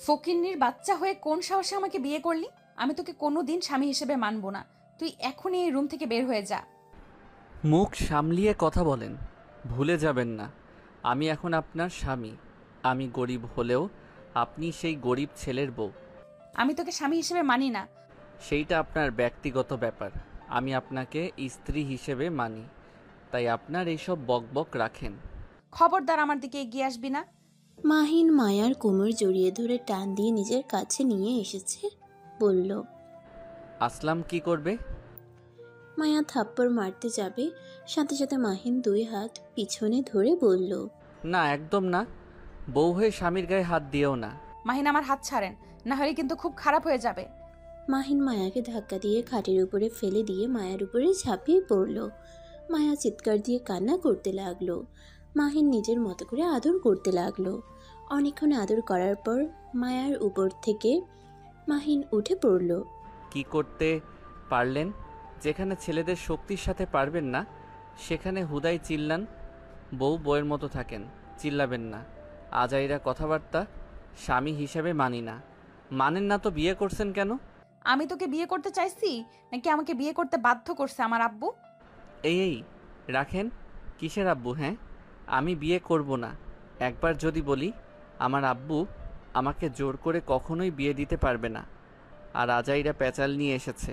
ফকিন্নির বাচ্চা হয়ে কোন সাহসে আমাকে বিয়ে করলি? আমি তোকে কোনোদিন স্বামী হিসেবে মানবো না। তুই এখনই এই রুম থেকে বের হয়ে যা। মুখ সামলিয়ে কথা বলেন। ভুলে যাবেন না, আমি এখন আপনার স্বামী। আমি গরিব হলেও আপনি সেই গরিব ছেলের বউ। আমি তোকে স্বামী হিসেবে মানি না। সেইটা আপনার ব্যক্তিগত ব্যাপার। আমি আপনাকে স্ত্রী হিসেবে মানি, তাই আপনার এইসব বকবক রাখেন। খবরদার আমার দিকে এগিয়ে আসবি না। মাহিন মায়ার কোমর জড়িয়ে ধরে টান দিয়ে নিজের কাছে নিয়ে এসেছে, বলল। আসলাম কি করবে? মায়া থাপ্পড় মারতে যাবে, সাথে সাথে মাহিন 2 হাত পিছনে ধরে বলল। না, একদম না। বউ হয়ে স্বামীর গায়ে হাত দিয়েও না। মাহিন, আমার হাত ছাড়েন, না হলে কিন্তু খুব খারাপ হয়ে যাবে। মাহিন মায়াকে ধাক্কা দিয়ে খাটের উপরে ফেলে দিয়ে মায়ার উপরে ঝাঁপিয়ে পড়ল। মায়া চিৎকার দিয়ে কান্না করতে লাগলো। মাহিন নিজের মতো করে আদর করতে লাগলো। অনেকক্ষণ আদর করার পর মায়ার উপর থেকে মাহিন উঠে পড়ল। কি করতে পারলেন? যেখানে ছেলেদের শক্তির সাথে পারবেন না, সেখানে হুদাই চিল্লান। বউয়ের মতো থাকেন, চিল্লাবেন না। আজাইরা কথাবার্তা। স্বামী হিসেবে মানি না। মানেন না তো বিয়ে করছেন কেন? আমি তোকে বিয়ে করতে চাইছি নাকি আমাকে বিয়ে করতে বাধ্য করছে আমার আব্বু? এই রাখেন। কিসের আব্বু? হ্যাঁ, আমি বিয়ে করব না। একবার যদি বলি, আমার আব্বু আমাকে জোর করে কখনোই বিয়ে দিতে পারবে না। আর আজাইরা প্যাচাল নিয়ে এসেছে,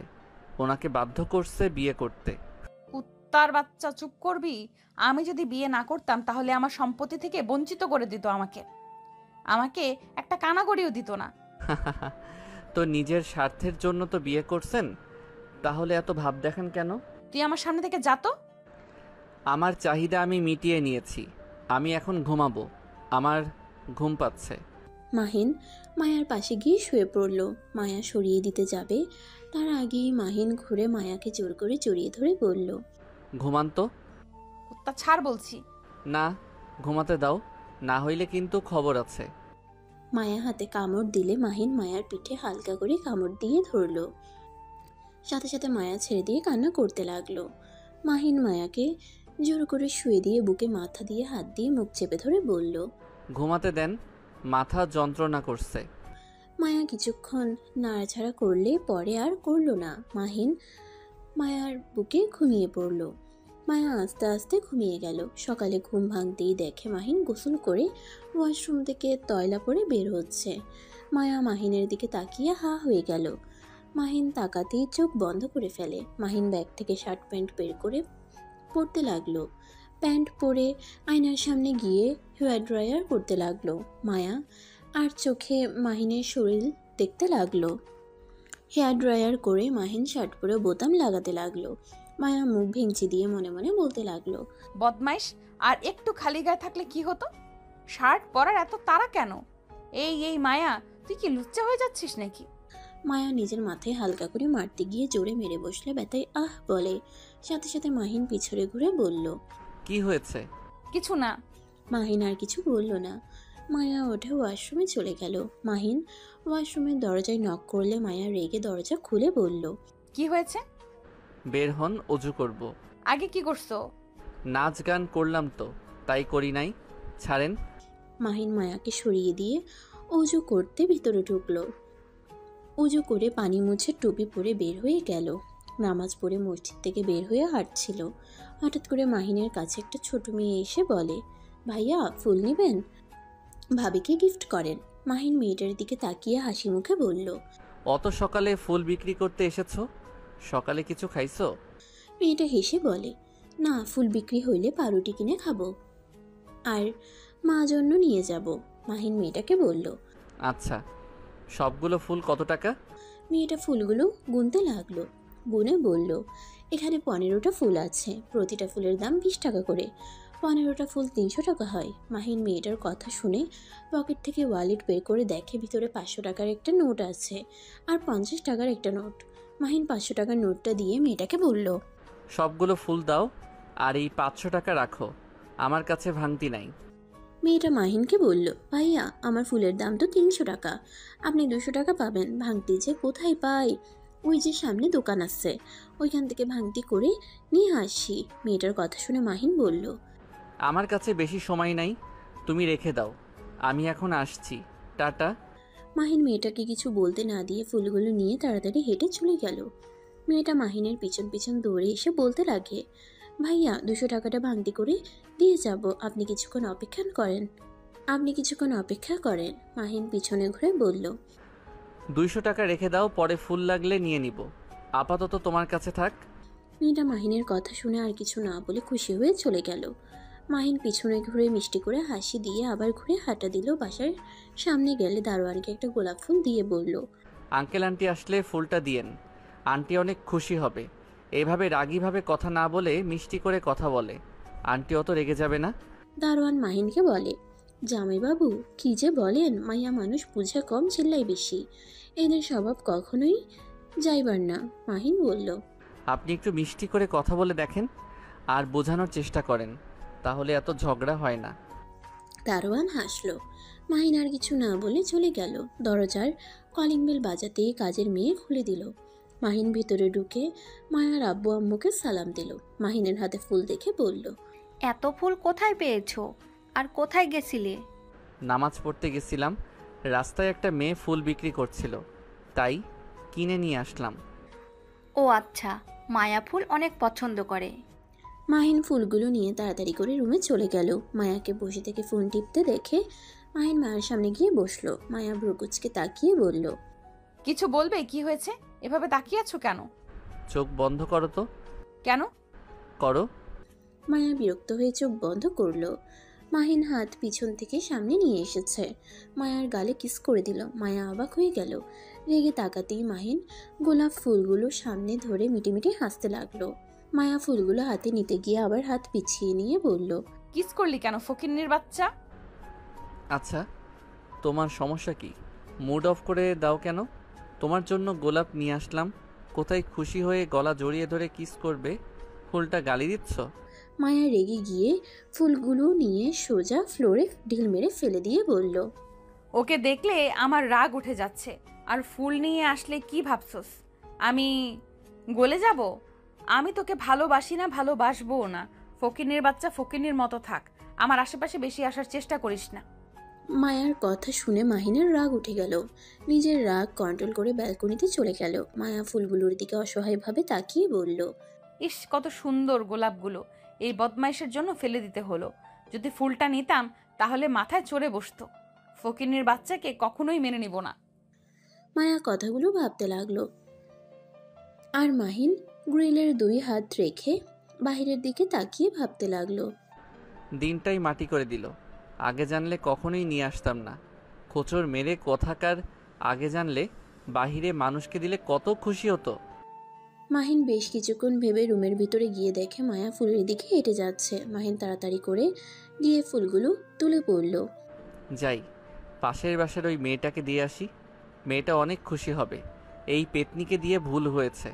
ওনাকে বাধ্য করছে বিয়ে করতে। কুত্তার বাচ্চা, চুপ করবি? আমি যদি বিয়ে না করতাম তাহলে আমার সম্পত্তি থেকে বঞ্চিত করে দিত আমাকে। আমাকে একটা কানাগড়িও দিত না। তো নিজের স্বার্থের জন্য তো বিয়ে করছেন, তাহলে এত ভাব দেখান কেন? তুই আমার সামনে থেকে যা তো। আমার চাহিদা আমি মিটিয়ে নিয়েছি। আমি এখন ঘুমাবো, আমার ঘুম পাচ্ছে। মাহিন মায়ার পাশে গিয়ে শুয়ে পড়ল। মায়া সরিয়ে দিতে যাবে, তার আগেই মাহিন ঘুরে মায়াকে জোর করে জড়িয়ে ধরে বলল। ঘুমান তো। কুত্তা ছাড় বলছি। না, ঘুমাতে দাও, না হইলে কিন্তু খবর আছে। মায়া হাতে কামড় দিলে মাহিন মায়ার পিঠে হালকা করে কামড় দিয়ে ধরল। সাথে সাথে মায়া ছেড়ে দিয়ে কান্না করতে লাগলো। মাহিন মায়াকে জোর করে শুয়ে দিয়ে বুকে মাথা দিয়ে হাত দিয়ে মুখ চেপে ধরে বলল। ঘুমাতে দেন, মাথা যন্ত্রণা করছে। মায়া কিছুক্ষণ নাড়াছাড়া করলে পরে আর করলো না। মাহিন মায়ার বুকে ঘুমিয়ে পড়ল। মায়া আস্তে আস্তে ঘুমিয়ে গেল। সকালে ঘুম ভাঙতেই দেখে মাহিন গোসল করে ওয়াশরুম থেকে তয়লা পরে বের হচ্ছে। মায়া মাহিনের দিকে তাকিয়ে হা হয়ে গেল। মাহিন তাকাতেই চোখ বন্ধ করে ফেলে। মাহিন ব্যাগ থেকে শার্ট প্যান্ট বের করে পরতে লাগলো। প্যান্ট পরে আয়নার সামনে গিয়ে হেয়ার ড্রায়ার করতে লাগলো। মায়া আর চোখে মাহিনের শরীর দেখতে লাগলো। হেয়ার ড্রায়ার করে মাহিন শার্ট পরে বোতাম লাগাতে লাগলো। মায়া মুখ ভেঙচি দিয়ে মনে মনে বলতে লাগলো। বদমাইশ, আর একটু খালি গায়ে থাকলে কি হতো? শার্ট পরার এত তাড়া কেন? এই মায়া, তুই কি লুচ্চা হয়ে যাচ্ছিস নাকি? মায়া নিজের মাথায় হালকা করে মারতে গিয়ে জোরে মেরে বসলে ব্যথায় আহ বলে। সাথে সাথে মাহিন পিছনে ঘুরে বলল। কি হয়েছে? কিছু না। মাহিন আর কিছু বলল না। মায়া ওঠে ওয়াশরুমে চলে গেল। মাহিন ওয়াশরুমের দরজায় নক করলে মায়া রেগে দরজা খুলে বলল। কি হয়েছে? বের হন, অজু করব। আগে কি করছো? নাচ গান করলাম তো, তাই করি নাই। ছাড়েন। মাহিন মায়াকে সরিয়ে দিয়ে অজু করতে ভিতরে ঢুকলো। উজু করে পানি মুছে টুপি পরে বের হয়ে গেল। নামাজ পড়ে মসজিদ থেকে বের হয়ে হাঁটছিল। হঠাৎ করে মাহিনের কাছে একটা ছোট মেয়ে এসে বলে, ভাইয়া ফুল নেবেন? ভাবিকে গিফট করেন। মাহিন মেয়েটার দিকে তাকিয়ে হাসি মুখে বলল। অত সকালে ফুল বিক্রি করতে এসেছো? সকালে কিছু খাইছো? মেয়েটা হেসে বলে, না, ফুল বিক্রি হইলে পাউরুটি কিনে খাবো, আর মা জন্য নিয়ে যাব। মাহিন মেয়েটাকে বলল। আচ্ছা, সবগুলো ফুল কত টাকা? মেয়েটা ফুলগুলো গুনতে লাগলো। গুনে বলল, এখানে 15টা ফুল আছে, প্রতিটা ফুলের দাম 20 টাকা করে। 15টা ফুল 300 টাকা হয়। মাহিন মেয়েটার কথা শুনে পকেট থেকে ওয়ালেট বের করে দেখে ভিতরে 500 টাকার একটা নোট আছে আর 50 টাকার একটা নোট। মাহিন 500 টাকার নোটটা দিয়ে মেয়েটাকে বলল, সবগুলো ফুল দাও, আর এই 500 টাকা রাখো, আমার কাছে ভাঙতি নাই। মেয়েটা মাহিনকে বলল, ভাইয়া আমার ফুলের দাম তো 300 টাকা, আপনি 200 টাকা পাবেন। ভাঙতি যে কোথায় পাই? ওই যে সামনে দোকান আছে, ওইখান থেকে ভাঙতি করে নিয়ে আসি। মেয়েটার কথা শুনে মাহিন বলল, আমার কাছে বেশি সময় নাই, তুমি রেখে দাও, আমি এখন আসছি, টাটা। মাহিন মেয়েটাকে কিছু বলতে না দিয়ে ফুলগুলো নিয়ে তাড়াতাড়ি হেঁটে চলে গেল। মেয়েটা মাহিনের পিছন পিছন দৌড়ে এসে বলতে লাগে, ভাইয়া 200 টাকাটা ভাঙতি করে দিয়ে যাব, আপনি কিছুক্ষণ অপেক্ষা করেন। মাহিন পিছনে ঘুরে বলল, 200 টাকা রেখে দাও, পরে ফুল লাগলে নিয়ে নিব, আপাতত তোমার কাছে থাক। মেয়েটা মাহিনের কথা শুনে আর কিছু না বলে খুশি হয়ে চলে গেল। মাহিন পিছনে ঘুরে মিষ্টি করে হাসি দিয়ে আবার ঘুরে হাঁটা দিল। বাসার সামনে গেলে দারোয়ানকে একটা গোলাপ ফুল দিয়ে বলল, আঙ্কেল আন্টি আসলে ফুলটা দিয়েন, আন্টি অনেক খুশি হবে। এইভাবে রাগীভাবে কথা না বলে মিষ্টি করে কথা বলে, আন্টি অত রেগে যাবে না। দারোয়ান মাহিনকে বলে, জামাইবাবু কি যে বলেন, মাইয়া মানুষ বুঝে কম চিল্লাই বেশি, এদের স্বভাব কখনোই যাইবার না। মাহিন বলল, আপনি একটু মিষ্টি করে কথা বলে দেখেন আর বোঝানোর চেষ্টা করেন, তাহলে এত ঝগড়া হয় না। দারোয়ান হাসলো। মাহিন আর কিছু না বলে চলে গেল। দরজার কলিং বেল বাজাতেই কাজের মেয়ে খুলে দিল। মাহিন ভিতরে ঢুকে মায়ার আব্বু আম্মুকে সালাম দিল। মাহিনের হাতে ফুল দেখে বলল, এত ফুল কোথায় পেয়েছো আর কোথায় গেছিলে? নামাজ পড়তে গেছিলাম, রাস্তায় একটা মেয়ে ফুল বিক্রি করছিল, তাই কিনে নিয়ে আসলাম। ও আচ্ছা, মায়া ফুল অনেক পছন্দ করে। মাহিন ফুলগুলো নিয়ে তাড়াতাড়ি করে রুমে চলে গেল। মায়াকে বসে থেকে ফোন টিপতে দেখে মাহিন মায়ের সামনে গিয়ে বসলো। মায়া ভ্রুকুচকে তাকিয়ে বলল, কিছু বলবে? কি হয়েছে? এভাবে তাকিয়ে আছো কেন? চোখ বন্ধ করো তো। কেন? করো। মায়া বিরক্ত হয়ে চোখ বন্ধ করলো। মাহিন হাত পিছন থেকে সামনে নিয়ে এসেছে, মায়ার গালে কিস করে দিল। মায়া অবাক হয়ে গেল। রেগে তাকাতেই মাহিন গোলাপ ফুলগুলো সামনে ধরে মিটিমিটি হাসতে লাগলো। মায়া ফুলগুলো হাতে নিতে গিয়ে আবার হাত পিছিয়ে নিয়ে বলল, কিস করলি কেন ফকিন্নির বাচ্চা? আচ্ছা, তোমার সমস্যা কি? মুড অফ করে দাও কেন? তোমার জন্য গোলাপ নিয়ে আসলাম, কোথায় খুশি হয়ে গলা জড়িয়ে ধরে কিস করবে, ফুলটা গালি দিচ্ছ? মায়া রেগে গিয়ে ফুলগুলো নিয়ে সোজা ফ্লোরে ঢিল মেরে ফেলে দিয়ে বলল, ওকে দেখলে আমার রাগ উঠে যাচ্ছে। আর ফুল নিয়ে আসলে কি ভাবছস আমি গলে যাব? আমি তোকে ভালোবাসি না, ভালোবাসবও না। ফকিন্নির বাচ্চা ফকিন্নির মতো থাক, আমার আশেপাশে বেশি আসার চেষ্টা করিস না। মায়ার কথা শুনে মাহিনের রাগ উঠে গেল। নিজের রাগ কন্ট্রোল করে ব্যালকনিতে চলে গেল। মায়া ফুলগুলোর দিকে অসহায়ভাবে তাকিয়ে বলল, ইস, কত সুন্দর গোলাপগুলো, এই বদমাইশের জন্য ফেলে দিতে হলো। যদি ফুলটা নিতাম তাহলে মাথায় চড়ে বসতো। ফকিন্নির বাচ্চাকে কখনোই মেনে নিব না। মায়া কথাগুলো ভাবতে লাগলো। আর মাহিন গ্রিলের 2 হাত রেখে বাহিরের দিকে তাকিয়ে ভাবতে লাগলো। দিনটাই মাটি করে দিল, আগে জানলে কখনোই নিয়ে আসতাম না। খোঁচর মেরে কথাকার, আগে জানলে বাহিরে মানুষকে দিলে কত খুশি হতো। মাহিন বেশ কিছুক্ষণ ভেবে রুমের ভিতরে গিয়ে দেখে মায়া ফুলের দিকে হেঁটে যাচ্ছে। মাহিন তাড়াতাড়ি করে গিয়ে ফুলগুলো তুলে পড়ল। যাই, পাশের বাসার ওই মেয়েটাকে দিয়ে আসি, মেয়েটা অনেক খুশি হবে। এই পেতনিকে দিয়ে ভুল হয়েছে।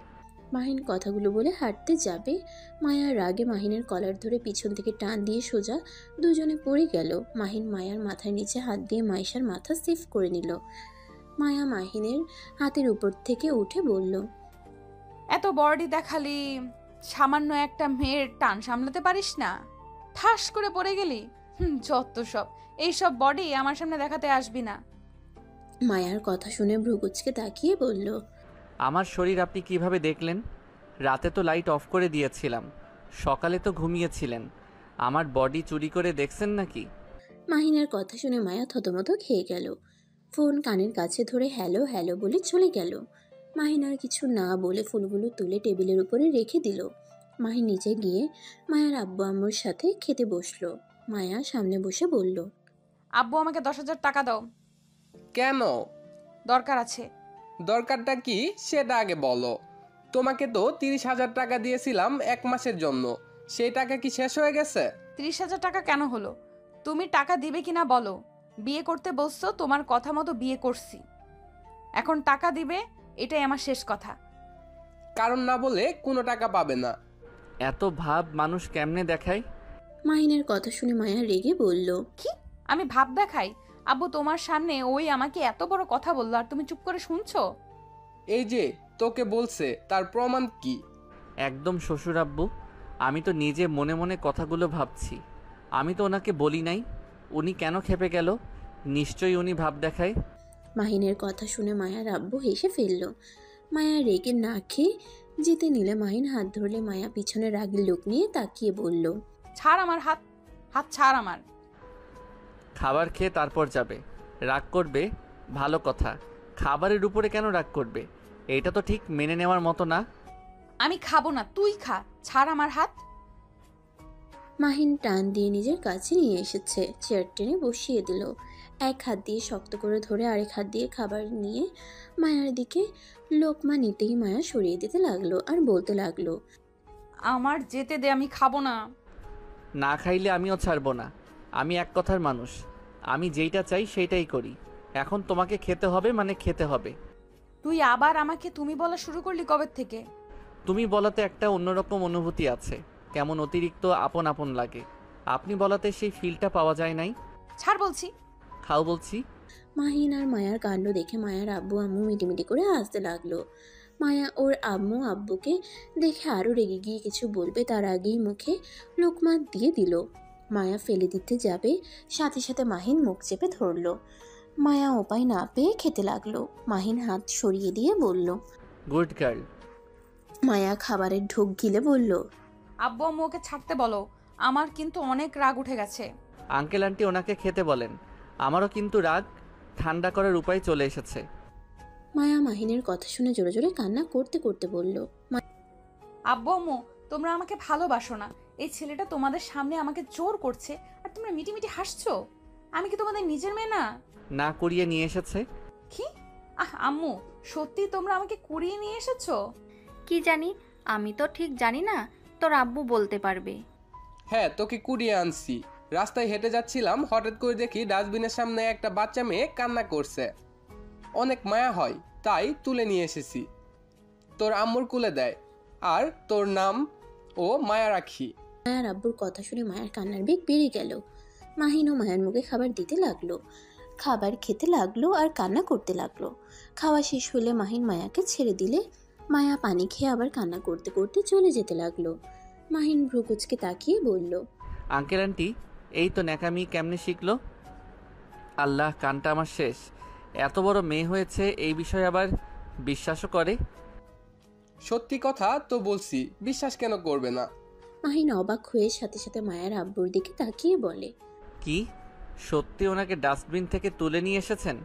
মাহিন কথাগুলো বলে হাঁটতে যাবে, মায়া রাগে মাহিনের কলার ধরে পিছন থেকে টান দিয়ে সোজা দুজনে পড়ে গেল। মাহিন মায়ার মাথার নিচে হাত দিয়ে মাইশার মাথা সেফ করে নিল। মায়া মাহিনের হাতের উপর থেকে উঠে বলল, এত বডি দেখালি, সামান্য একটা মেয়ের টান সামলাতে পারিস না? ঠাস করে পড়ে গেলি। যত সব, এইসব বডি আমার সামনে দেখাতে আসবি না। মায়ার কথা শুনে ভ্রুকুচকে তাকিয়ে বলল, আমার শরীর আপনি কিভাবে দেখলেন? রাতে তো লাইট অফ করে দিয়েছিলাম, সকালে তো ঘুমিয়েছিলেন, আমার বডি চুরি করে দেখছেন নাকি? মাহিনের কথা শুনে মায়া থতমত খেয়ে গেল। ফোন কানের কাছে ধরে হ্যালো হ্যালো বলে চলে গেল। মাহিন আর কিছু না বলে ফুলগুলো তুলে টেবিলের উপরে রেখে দিল। মাহিন নিচে গিয়ে মায়ার আব্বু আম্মুর সাথে খেতে বসলো। মায়া সামনে বসে বলল, আব্বু, আমাকে 10,000 টাকা দাও। কেন? দরকার আছে। দরকারটা কি সেটা আগে বলো। তোমাকে তো 30,000 টাকা দিয়েছিলাম 1 মাসের জন্য, সেই টাকা কি শেষ হয়ে গেছে? 30,000 টাকা কেন হলো? তুমি টাকা দিবে কিনা বলো। বিয়ে করতে বসছো, তোমার কথা মতো বিয়ে করছি, এখন টাকা দিবে, এটাই আমার শেষ কথা। কারণ না বলে কোনো টাকা পাবে না। এত ভাব মানুষ কেমনে দেখায়? মাহিনের কথা শুনে মায়া রেগে বলল, কি? আমি ভাব দেখাই? আব্বু, তোমার সামনে ওই আমাকে এত বড় কথা বললো আর তুমি চুপ করে শুনছো? এই যে তোকে বলছে, তার প্রমাণ কি? একদম শ্বশুর আব্বু, আমি তো নিজে মনে মনে কথাগুলো ভাবছি, আমি তো ওনাকে বলি নাই। উনি কেন খেপে গেল? নিশ্চয়ই উনি ভাব দেখায়। মাহিনের কথা শুনে মায়ার আব্বু হেসে ফেলল। মায়া রেগে না খেয়ে যেতে নিলে মাহিন হাত ধরলে মায়া পিছনে রাগের লোক নিয়ে তাকিয়ে বলল, ছাড় আমার হাত, হাত ছাড় আমার। খাবার খেয়ে তারপর যাবে। রাগ করবে ভালো কথা, খাবারের উপরে কেন রাগ করবে? এটা তো ঠিক মেনে নেওয়ার মতো না। আমি খাবো না, তুই খা, ছাড় আমার হাত। মাহিন টান দিয়ে নিজের কাছে নিয়ে এসেছে, চেয়ার টেনে বসিয়ে দিল। এক হাত দিয়ে শক্ত করে ধরে আরেক হাত দিয়ে খাবার নিয়ে মায়ার দিকে লোকমা নিতেই মায়া সরিয়ে দিতে লাগলো আর বলতে লাগলো, আমার যেতে দে, আমি খাবো না। না খাইলে আমিও ছাড়বো না। আমি এক কথার মানুষ, আমি যেইটা চাই সেইটাই করি। এখন তোমাকে খেতে হবে মানে খেতে হবে। তুই আবার আমাকে তুমি বলা শুরু করলি কবে থেকে? তুমি বলাতে একটা অন্যরকম অনুভূতি আছে, কেমন অতিরিক্ত আপন আপন লাগে। আপনি বলাতে সেই ফিলটা পাওয়া যায় নাই। ছাড় বলছি। খাও বলছি। মাহিন আর মায়ার কাণ্ড দেখে মায়ার আব্বু আম্মু মিটিমিটি করে হাসতে লাগলো। মায়া ওর আম্মু আব্বুকে দেখে আরো রেগে গিয়ে কিছু বলবে তার আগেই মুখে লোকমা দিয়ে দিল। মায়া ফেলে দিতে যাবে, সাথে সাথে মাহিন মুখ চেপে ধরলো। মায়া উপায় না পেয়ে খেতে লাগলো। মাহিন হাত সরিয়ে দিয়ে বলল, গুড গার্ল। মায়া খাবারের ঢোক গিলে বলল, আব্বু আম্মু ওকে ছাড়তে বলো, আমার কিন্তু অনেক রাগ উঠে গেছে। আঙ্কেল আন্টি ওনাকে খেতে বলেন। আমারও কিন্তু রাগ ঠান্ডা করার উপায় চলে এসেছে। মায়া মাহিনের কথা শুনে জোরে জোরে কান্না করতে করতে বলল, আব্বু আম্মু, তোমরা আমাকে ভালোবাসো না। এই ছেলেটা তোমাদের সামনে আমাকে জোর করছে আর তোমরা মিটিমিটি হাসছো। আমি কি তোমাদের নিজের মেয়ে না? না করিয়ে নিয়ে এসেছে। কি? আম্মু, সত্যি তোমরা আমাকে কুড়িয়ে নিয়ে এসেছো? কি জানি, আমি তো ঠিক জানি না, তোর আব্বু বলতে পারবে। হ্যাঁ, তোকে কুড়িয়ে আনছি। রাস্তায় হেঁটে যাচ্ছিলাম, হঠাৎ করে দেখি ডাস্টবিনের সামনে একটা বাচ্চা মেয়ে কান্না করছে। অনেক মায়া হয়, তাই তুলে নিয়ে এসেছি। তোর আম্মুর কুলে দেয়, আর তোর নাম ও মায়া রাখি। মায়ার আব্বুর কথা শুনে মায়ের কান্নার বেগ বেড়ে গেল। মাহিন ও মায়ের মুখে খাবার দিতে লাগলো, খাবার খেতে লাগলো আর কান্না করতে লাগলো। খাওয়া শেষ হলে মাহিন মায়াকে ছেড়ে দিলে মায়া পানি খেয়ে আবার কান্না করতে করতে চলে যেতে লাগলো। মাহিন ভ্রুকুচকে তাকিয়ে বলল, আঙ্কেল আন্টি এই তো ন্যাকামি কেমনে শিখলো? আল্লাহ, কানটা আমার শেষ। এত বড় মেয়ে হয়েছে এই বিষয়ে আবার বিশ্বাসও করে। সত্যি কথা তো বলছি, বিশ্বাস কেন করবে না? মাহিন অবাক হয়ে সাথে সাথে মায়ের আব্বুর দিকে তাকিয়ে বলে, কি সত্যি ওনাকে ডাস্টবিন থেকে তুলে নিয়ে এসেছেন?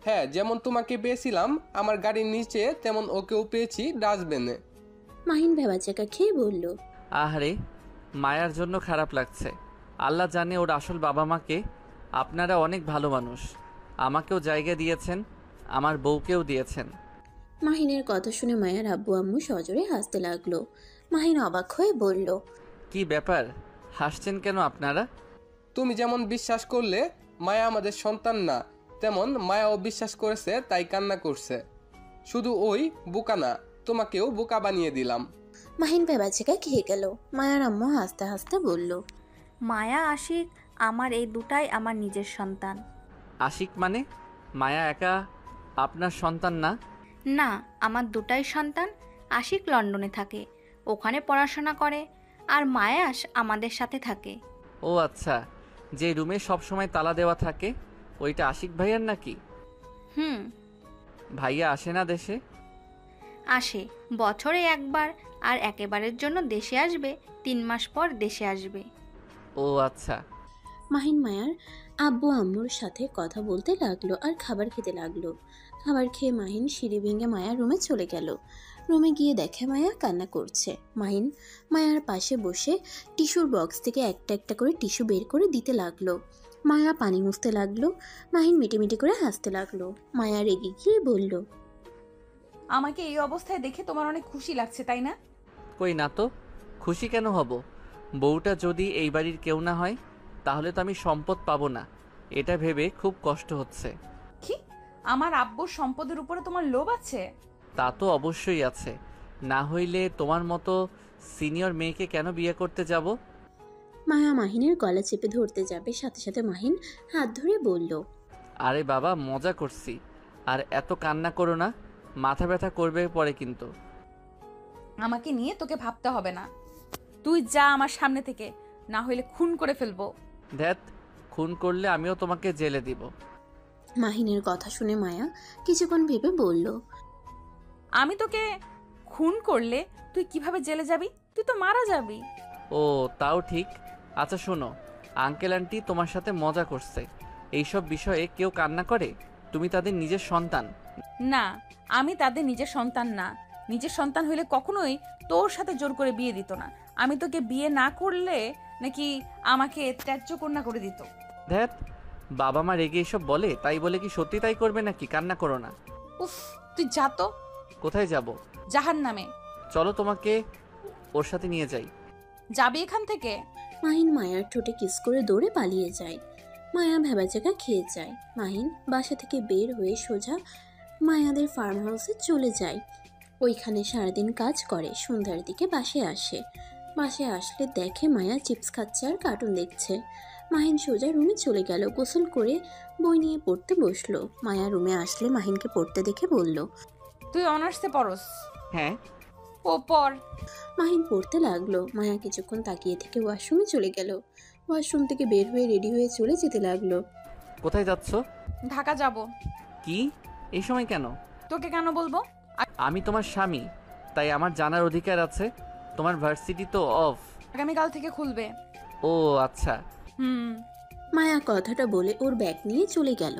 হ্যাঁ, যেমন তোমাকে পেয়েছিলাম আমার গাড়ির নিচে, তেমন ওকেও পেয়েছি ডাস্টবিনে। মাহিন ভেবাচাকা খেয়ে বলল, আহারে, মায়ার জন্য খারাপ লাগছে। আল্লাহ জানে ওর আসল বাবা মাকে। আপনারা অনেক ভালো মানুষ, আমাকেও জায়গা দিয়েছেন, আমার বউকেও দিয়েছেন। মাহিনের কথা শুনে মায়ের আব্বু আম্মু সজোরে হাসতে লাগলো। মাহিন অবাক হয়ে বলল, কি ব্যাপার, হাসছেন কেন আপনারা? তুমি যেমন বিশ্বাস করলে মায়া আমাদের সন্তান না, তেমন মায়াও বিশ্বাস করেছে, তাই কান্না করছে। শুধু ওই বোকা না, তোমাকেও বোকা বানিয়ে দিলাম। মাহিন ভেবাচাকা খেয়ে গেল। মায়ার আম্মু হাসতে হাসতে বলল, মায়া আশিক আমার এই দুটাই আমার নিজের সন্তান। আশিক মানে? মায়া একা আপনার সন্তান না? না, আমার দুটাই সন্তান। আশিক লন্ডনে থাকে, ওখানে পড়াশোনা করে, আর মায়াস আমাদের সাথে থাকে। ও আচ্ছা, যে রুমে সব সময় তালা দেওয়া থাকে ওইটা আশিক ভাইয়ার নাকি? হুম। ভাইয়া আসে না দেশে? আসে বছরে একবার, আর একেবারের জন্য দেশে আসবে 3 মাস পর দেশে আসবে। ও আচ্ছা। মাহিন মায়ার আব্বু আম্মুর সাথে কথা বলতে লাগলো আর খাবার খেতে লাগলো। খাবার খেয়ে মাহিন সিঁড়ি ভেঙে মায়ার রুমে চলে গেল। রুমে গিয়ে দেখে মায়া কান্না করছে। মাহিন মায়ার পাশে বসে টিস্যুর বক্স থেকে একটা একটা করে টিস্যু বের করে দিতে লাগলো। মায়া পানি মুছতে লাগলো। মাহিন মিটিমিটি করে হাসতে লাগলো। মায়া রেগে গিয়ে বলল, আমাকে এই অবস্থায় দেখে তোমার অনেক খুশি লাগছে, তাই না? কই না তো, খুশি কেন হব? বউটা যদি এই বাড়ির কেউ না হয় তাহলে তো আমি সম্পদ পাবো না, এটা ভেবে খুব কষ্ট হচ্ছে। কি? আমার আব্বুর সম্পদের উপরে তোমার লোভ আছে? তা তো অবশ্যই আছে, না হইলে তোমার মতো সিনিয়র মেয়েকে কেন বিয়ে করতে যাব? মায়া মাহিনের গলা চেপে ধরতে যাবে, সাথে সাথে মাহিন হাত ধরে বলল, আরে বাবা, মজা করছি, আর এত কান্না করো না, মাথা ব্যথা করবে পরে কিন্তু। আমাকে নিয়ে তোকে ভাবতে হবে না, তুই যা আমার সামনে থেকে, না হইলে খুন করে ফেলবো। ধ্যাত, খুন করলে আমিও তোমাকে জেলে দিব। মাহিনের কথা শুনে মায়া কিছুক্ষণ ভেবে বলল, আমি তোকে খুন করলে তুই কিভাবে জেলে যাবি? তুই তো মারা যাবি। ও তাও ঠিক। আচ্ছা শোনো, আঙ্কেল আন্টি তোমার সাথে মজা করছে। এইসব বিষয়ে কেউ কান্না করে? তুমি তাদের নিজের সন্তান। না, আমি তাদের নিজের সন্তান না। নিজের সন্তান হইলে কখনোই তোর সাথে জোর করে বিয়ে দিত না। আমি তোকে বিয়ে না করলে নাকি আমাকে ত্যায্য কন্যা করে দিত। ধ্যাত, বাবা মা রেগে এসব বলে, তাই বলে কি সত্যি তাই করবে নাকি? কান্না করো না। উফ, তুই যা তো। কোথায় যাব? জাহান্নামে। চলো তোমাকে ওর সাথে নিয়ে যাই। যাবি এখান থেকে? মাহিন মায়ার ঠোঁটে কিস করে দৌড়ে পালিয়ে যায়। মায়া ভেবাচাকা খেয়ে যায়। মাহিন বাসা থেকে বের হয়ে সোজা মায়াদের ফার্ম হাউসে চলে যায়। ওইখানে সারাদিন কাজ করে, সন্ধ্যার দিকে বাসায় আসে। বাসায় আসলে দেখে মায়া চিপস খাচ্ছে আর কার্টুন দেখছে। মাহিন সোজা রুমে চলে গেল, গোসল করে বই নিয়ে পড়তে বসলো। মায়া রুমে আসলে মাহিনকে পড়তে দেখে বলল, তুই অনার্সে পড়স? হ্যাঁ। ও পড়। মাহিন পড়তে লাগলো। মায়া কিছুক্ষণ তাকিয়ে থেকে ওয়াশরুমে চলে গেল। ওয়াশরুম থেকে বের হয়ে রেডি হয়ে চলে যেতে লাগলো। কোথায় যাচ্ছ? ঢাকা যাব। কি, এই সময় কেন? তোকে কেন বলবো? আমি তোমার স্বামী, তাই আমার জানার অধিকার আছে। তোমার ভার্সিটি তো অফ। আগামীকাল থেকে খুলবে। ও আচ্ছা। মায়া কথাটা বলে ওর ব্যাগ নিয়ে চলে গেল।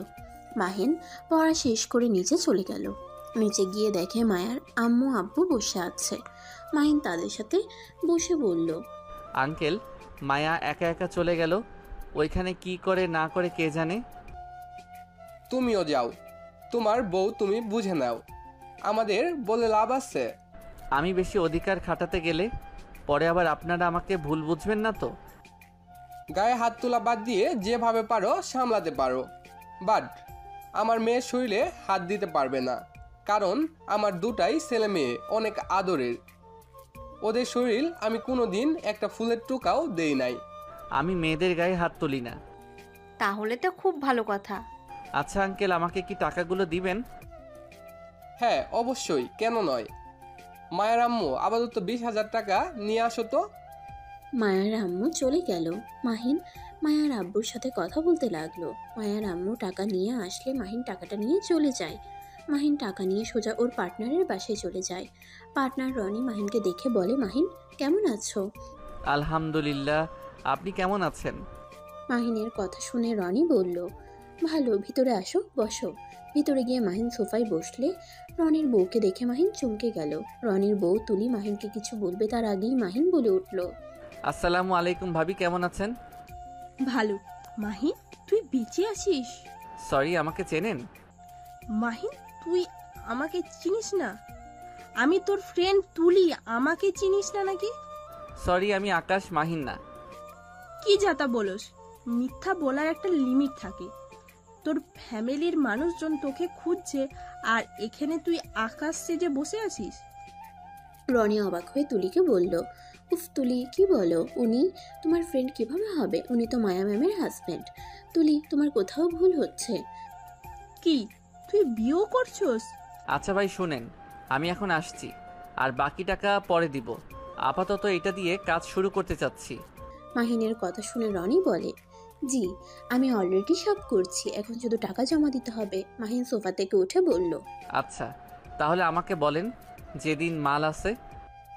মাহিন পড়া শেষ করে নিচে চলে গেল। নিচে গিয়ে দেখে মায়ার আম্মু আব্বু বসে আছে। মাহিন তাদের সাথে বসে বলল, আঙ্কেল, মায়া একা একা চলে গেল। ওইখানে কি করে না করে কে জানে। তুমিও যাও, তোমার বউ তুমি বুঝে নাও, আমাদের বলে লাভ আছে? আমি বেশি অধিকার খাটাতে গেলে পরে আবার আপনারা আমাকে ভুল বুঝবেন না তো? গায়ে হাত তোলা বাদ দিয়ে যেভাবে পারো সামলাতে পারো, বাট আমার মেয়ের শরীরে হাত দিতে পারবে না, কারণ আমার দুটাই ছেলে মেয়ে অনেক আদরের। ওদের শরীর আমি কোনোদিন একটা ফুলের টোকাও দেই নাই। আমি মেয়েদের গায়ে হাত তুলি না। তাহলে তো খুব ভালো কথা। আচ্ছা আঙ্কেল, আমাকে কি টাকাগুলো দিবেন? হ্যাঁ অবশ্যই, কেন নয়। মায়ের আম্মু আপাতত 20,000 টাকা নিয়ে আসো তো। মায়ার আম্মু চলে গেল। মাহিন মায়ার আব্বুর সাথে কথা বলতে লাগলো। মায়ার আম্মু টাকা নিয়ে আসলে মাহিন টাকাটা নিয়ে চলে যায়। মাহিন টাকা নিয়ে সোজা ওর পার্টনারের বাসায় চলে যায়। পার্টনার রনি মাহিনকে দেখে বলে, মাহিন কেমন আছো? আলহামদুলিল্লাহ, আপনি কেমন আছেন? মাহিনের কথা শুনে রনি বলল, ভালো, ভিতরে আসো, বসো। ভিতরে গিয়ে মাহিন সোফায় বসলে রনির বউকে দেখে মাহিন চমকে গেল। রনির বউ তুলি মাহিনকে কিছু বলবে তার আগেই মাহিন বলে উঠল, আসসালামু আলাইকুম ভাবি, কেমন আছেন? ভালো। মাহিন, তুই বেঁচে আছিস? সরি, আমাকে চেনেন? মাহিন, তুই আমাকে চিনিস না? আমি তোর ফ্রেন্ড তুলি, আমাকে চিনিস না নাকি? সরি, আমি আকাশ, মাহিন না। কি যাতা বলস? মিথ্যা বলার একটা লিমিট থাকে। তোর ফ্যামিলির মানুষজন তোকে খুঁজছে, আর এখানে তুই আকাশ সেজে বসে আছিস? রনি অবাক হয়ে তুলিকে বলল, উফ তুলি, কি বলো? উনি তোমার ফ্রেন্ড কিভাবে হবে? উনি তো মায়া ম্যামের হাজব্যান্ড। তুলি, তোমার কোথাও ভুল হচ্ছে। কি, তুই বিয়েও করছস? আচ্ছা ভাই শুনেন, আমি এখন আসছি, আর বাকি টাকা পরে দিব। আপাতত এটা দিয়ে কাজ শুরু করতে চাচ্ছি। মাহিনের কথা শুনে রনি বলে, জি আমি অলরেডি সব করছি, এখন শুধু টাকা জমা দিতে হবে। মাহিন সোফা থেকে উঠে বলল, আচ্ছা, তাহলে আমাকে বলেন যেদিন মাল আছে।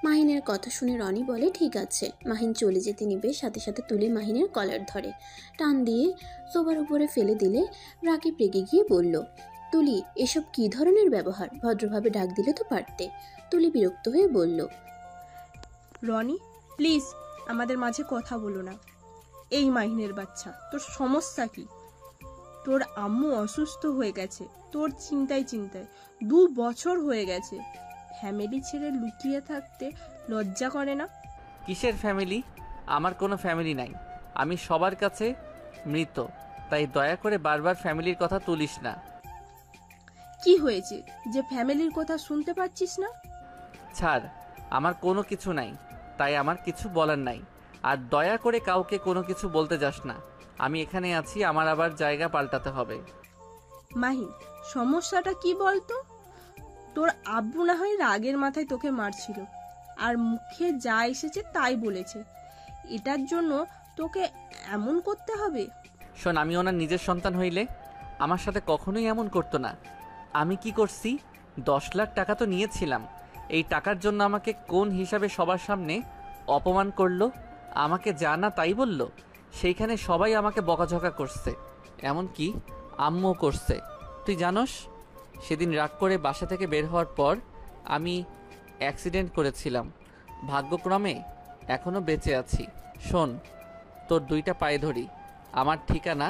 মাহিনের কথা শুনে রনি বলে, ঠিক আছে। মাহিন চলে যেতে নিবে, সাথে সাথে তুলি মাহিনের কলার ধরে টান দিয়ে সোফার উপরে ফেলে দিলে রাকিব রেগে গিয়ে বলল, তুলি এসব কি ধরনের ব্যবহার? ভদ্রভাবে ডাক দিলে তো পারতে। তুলি বিরক্ত হয়ে বলল, রনি প্লিজ আমাদের মাঝে কথা বলো না। এই মাহিনের বাচ্চা, তোর সমস্যা কি? তোর আম্মু অসুস্থ হয়ে গেছে, তোর চিন্তায় 2 বছর হয়ে গেছে। ফ্যামিলি ছেড়ে লুকিয়ে থাকতে লজ্জা করে না? কিসের ফ্যামিলি? আমার কোনো ফ্যামিলি নাই। আমি সবার কাছে মৃত, তাই দয়া করে বারবার ফ্যামিলির কথা তুলিস না। কি হয়েছে যে ফ্যামিলির কথা শুনতে পাচ্ছিস না? ছাড়, আমার কোনো কিছু নাই, তাই আমার কিছু বলার নাই। আর দয়া করে কাউকে কোনো কিছু বলতে যাস না। আমি এখানে আছি, আমার আবার জায়গা পাল্টাতে হবে। মাহিন, সমস্যাটা কি বলতো? তোর আব্বু না হয় রাগের মাথায় তোকে মারছিল, আর মুখে যা এসেছে তাই বলেছে। এটার জন্য তোকে এমন করতে হবে? শোন, আমি ওনার নিজের সন্তান হইলে আমার সাথে কখনোই এমন করতো না। আমি কি করছি? 10 লাখ টাকা তো নিয়েছিলাম। এই টাকার জন্য আমাকে কোন হিসাবে সবার সামনে অপমান করলো, আমাকে যা না তাই বলল। সেইখানে সবাই আমাকে বকাঝকা করছে, এমনকি আম্মুও করছে। তুই জানোস, সেদিন রাগ করে বাসা থেকে বের হওয়ার পর আমি অ্যাক্সিডেন্ট করেছিলাম। ভাগ্যক্রমে এখনও বেঁচে আছি। শোন, তোর 2টা পায়ে ধরি, আমার ঠিকানা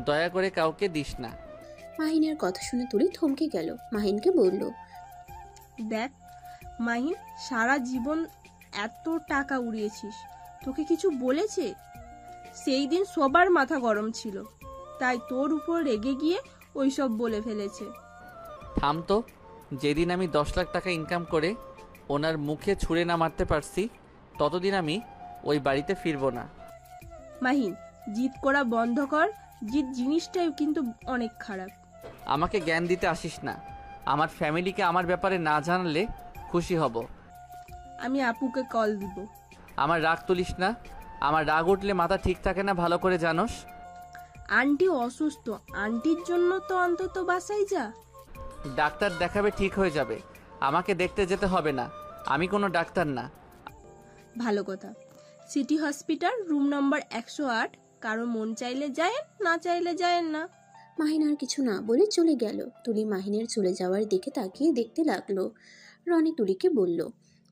দয়া করে কাউকে দিস না। মাহিনের কথা শুনে তুলি থমকে গেল। মাহিনকে বলল, দেখ মাহিন, সারা জীবন এত টাকা উড়িয়েছিস, তোকে কিছু বলেছে? সেই দিন সবার মাথা গরম ছিল, তাই তোর উপর রেগে গিয়ে ওইসব বলে ফেলেছে। থাম তো। যেদিন আমি 10 লাখ টাকা ইনকাম করে ওনার মুখে ছুঁড়ে না মারতে পারছি, ততদিন আমি ওই বাড়িতে ফিরবো না। মাহিন, জিদ করা বন্ধ কর। জিদ জিনিসটাই কিন্তু অনেক খারাপ। আমাকে জ্ঞান দিতে আসিস না। আমার ফ্যামিলিকে আমার ব্যাপারে না জানালে খুশি হব। আমি আপুকে কল দিব। আমার রাগ তুলিস না। আমার রাগ উঠলে মাথা ঠিক থাকে না, ভালো করে জানোস। আন্টি অসুস্থ, আন্টির জন্য তো অন্তত বাসায় যা। ডাক্তার দেখাবে, ঠিক হয়ে যাবে। আমাকে দেখতে যেতে হবে না, আমি কোনো ডাক্তার না। ভালো কথা। City hospital, room number 108। কারো মন চাইলে যায়, না চাইলে যায় না। মাহিন আর কিছু না বলে চলে গেল। তুলি মাহিনের চলে যাওয়ার দিকে তাকিয়ে দেখতে লাগলো। রনি তুলিকে বলল,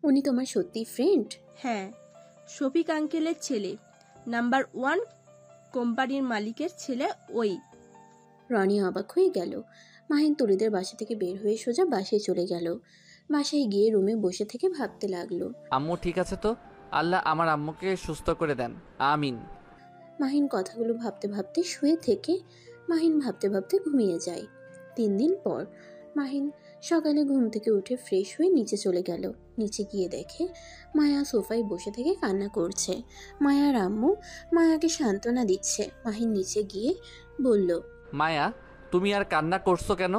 উনি তোমার সত্যি ফ্রেন্ড? হ্যাঁ, শফিক আঙ্কেলের ছেলে, নাম্বার 1 কোম্পানির মালিকের ছেলে ওই। রনি অবাক হয়ে গেল। মাহিন তুলিদের বাসা থেকে বের হয়ে সোজা বাসায় চলে গেল। বাসায় গিয়ে রুমে বসে থেকে ভাবতে লাগলো। আম্মু ঠিক আছে তো? আল্লাহ আমার আম্মুকে সুস্থ করে দেন, আমিন। মাহিন কথাগুলো ভাবতে ভাবতে শুয়ে থেকে মাহিন ভাবতে ভাবতে ঘুমিয়ে যায়। 3 দিন পর মাহিন সকালে ঘুম থেকে উঠে ফ্রেশ হয়ে নিচে চলে গেল। নিচে গিয়ে দেখে মায়া সোফায় বসে থেকে কান্না করছে। মায়ার আম্মু মায়াকে সান্ত্বনা দিচ্ছে। মাহিন নিচে গিয়ে বলল, মায়া, তুমি আর কান্না করছো কেন?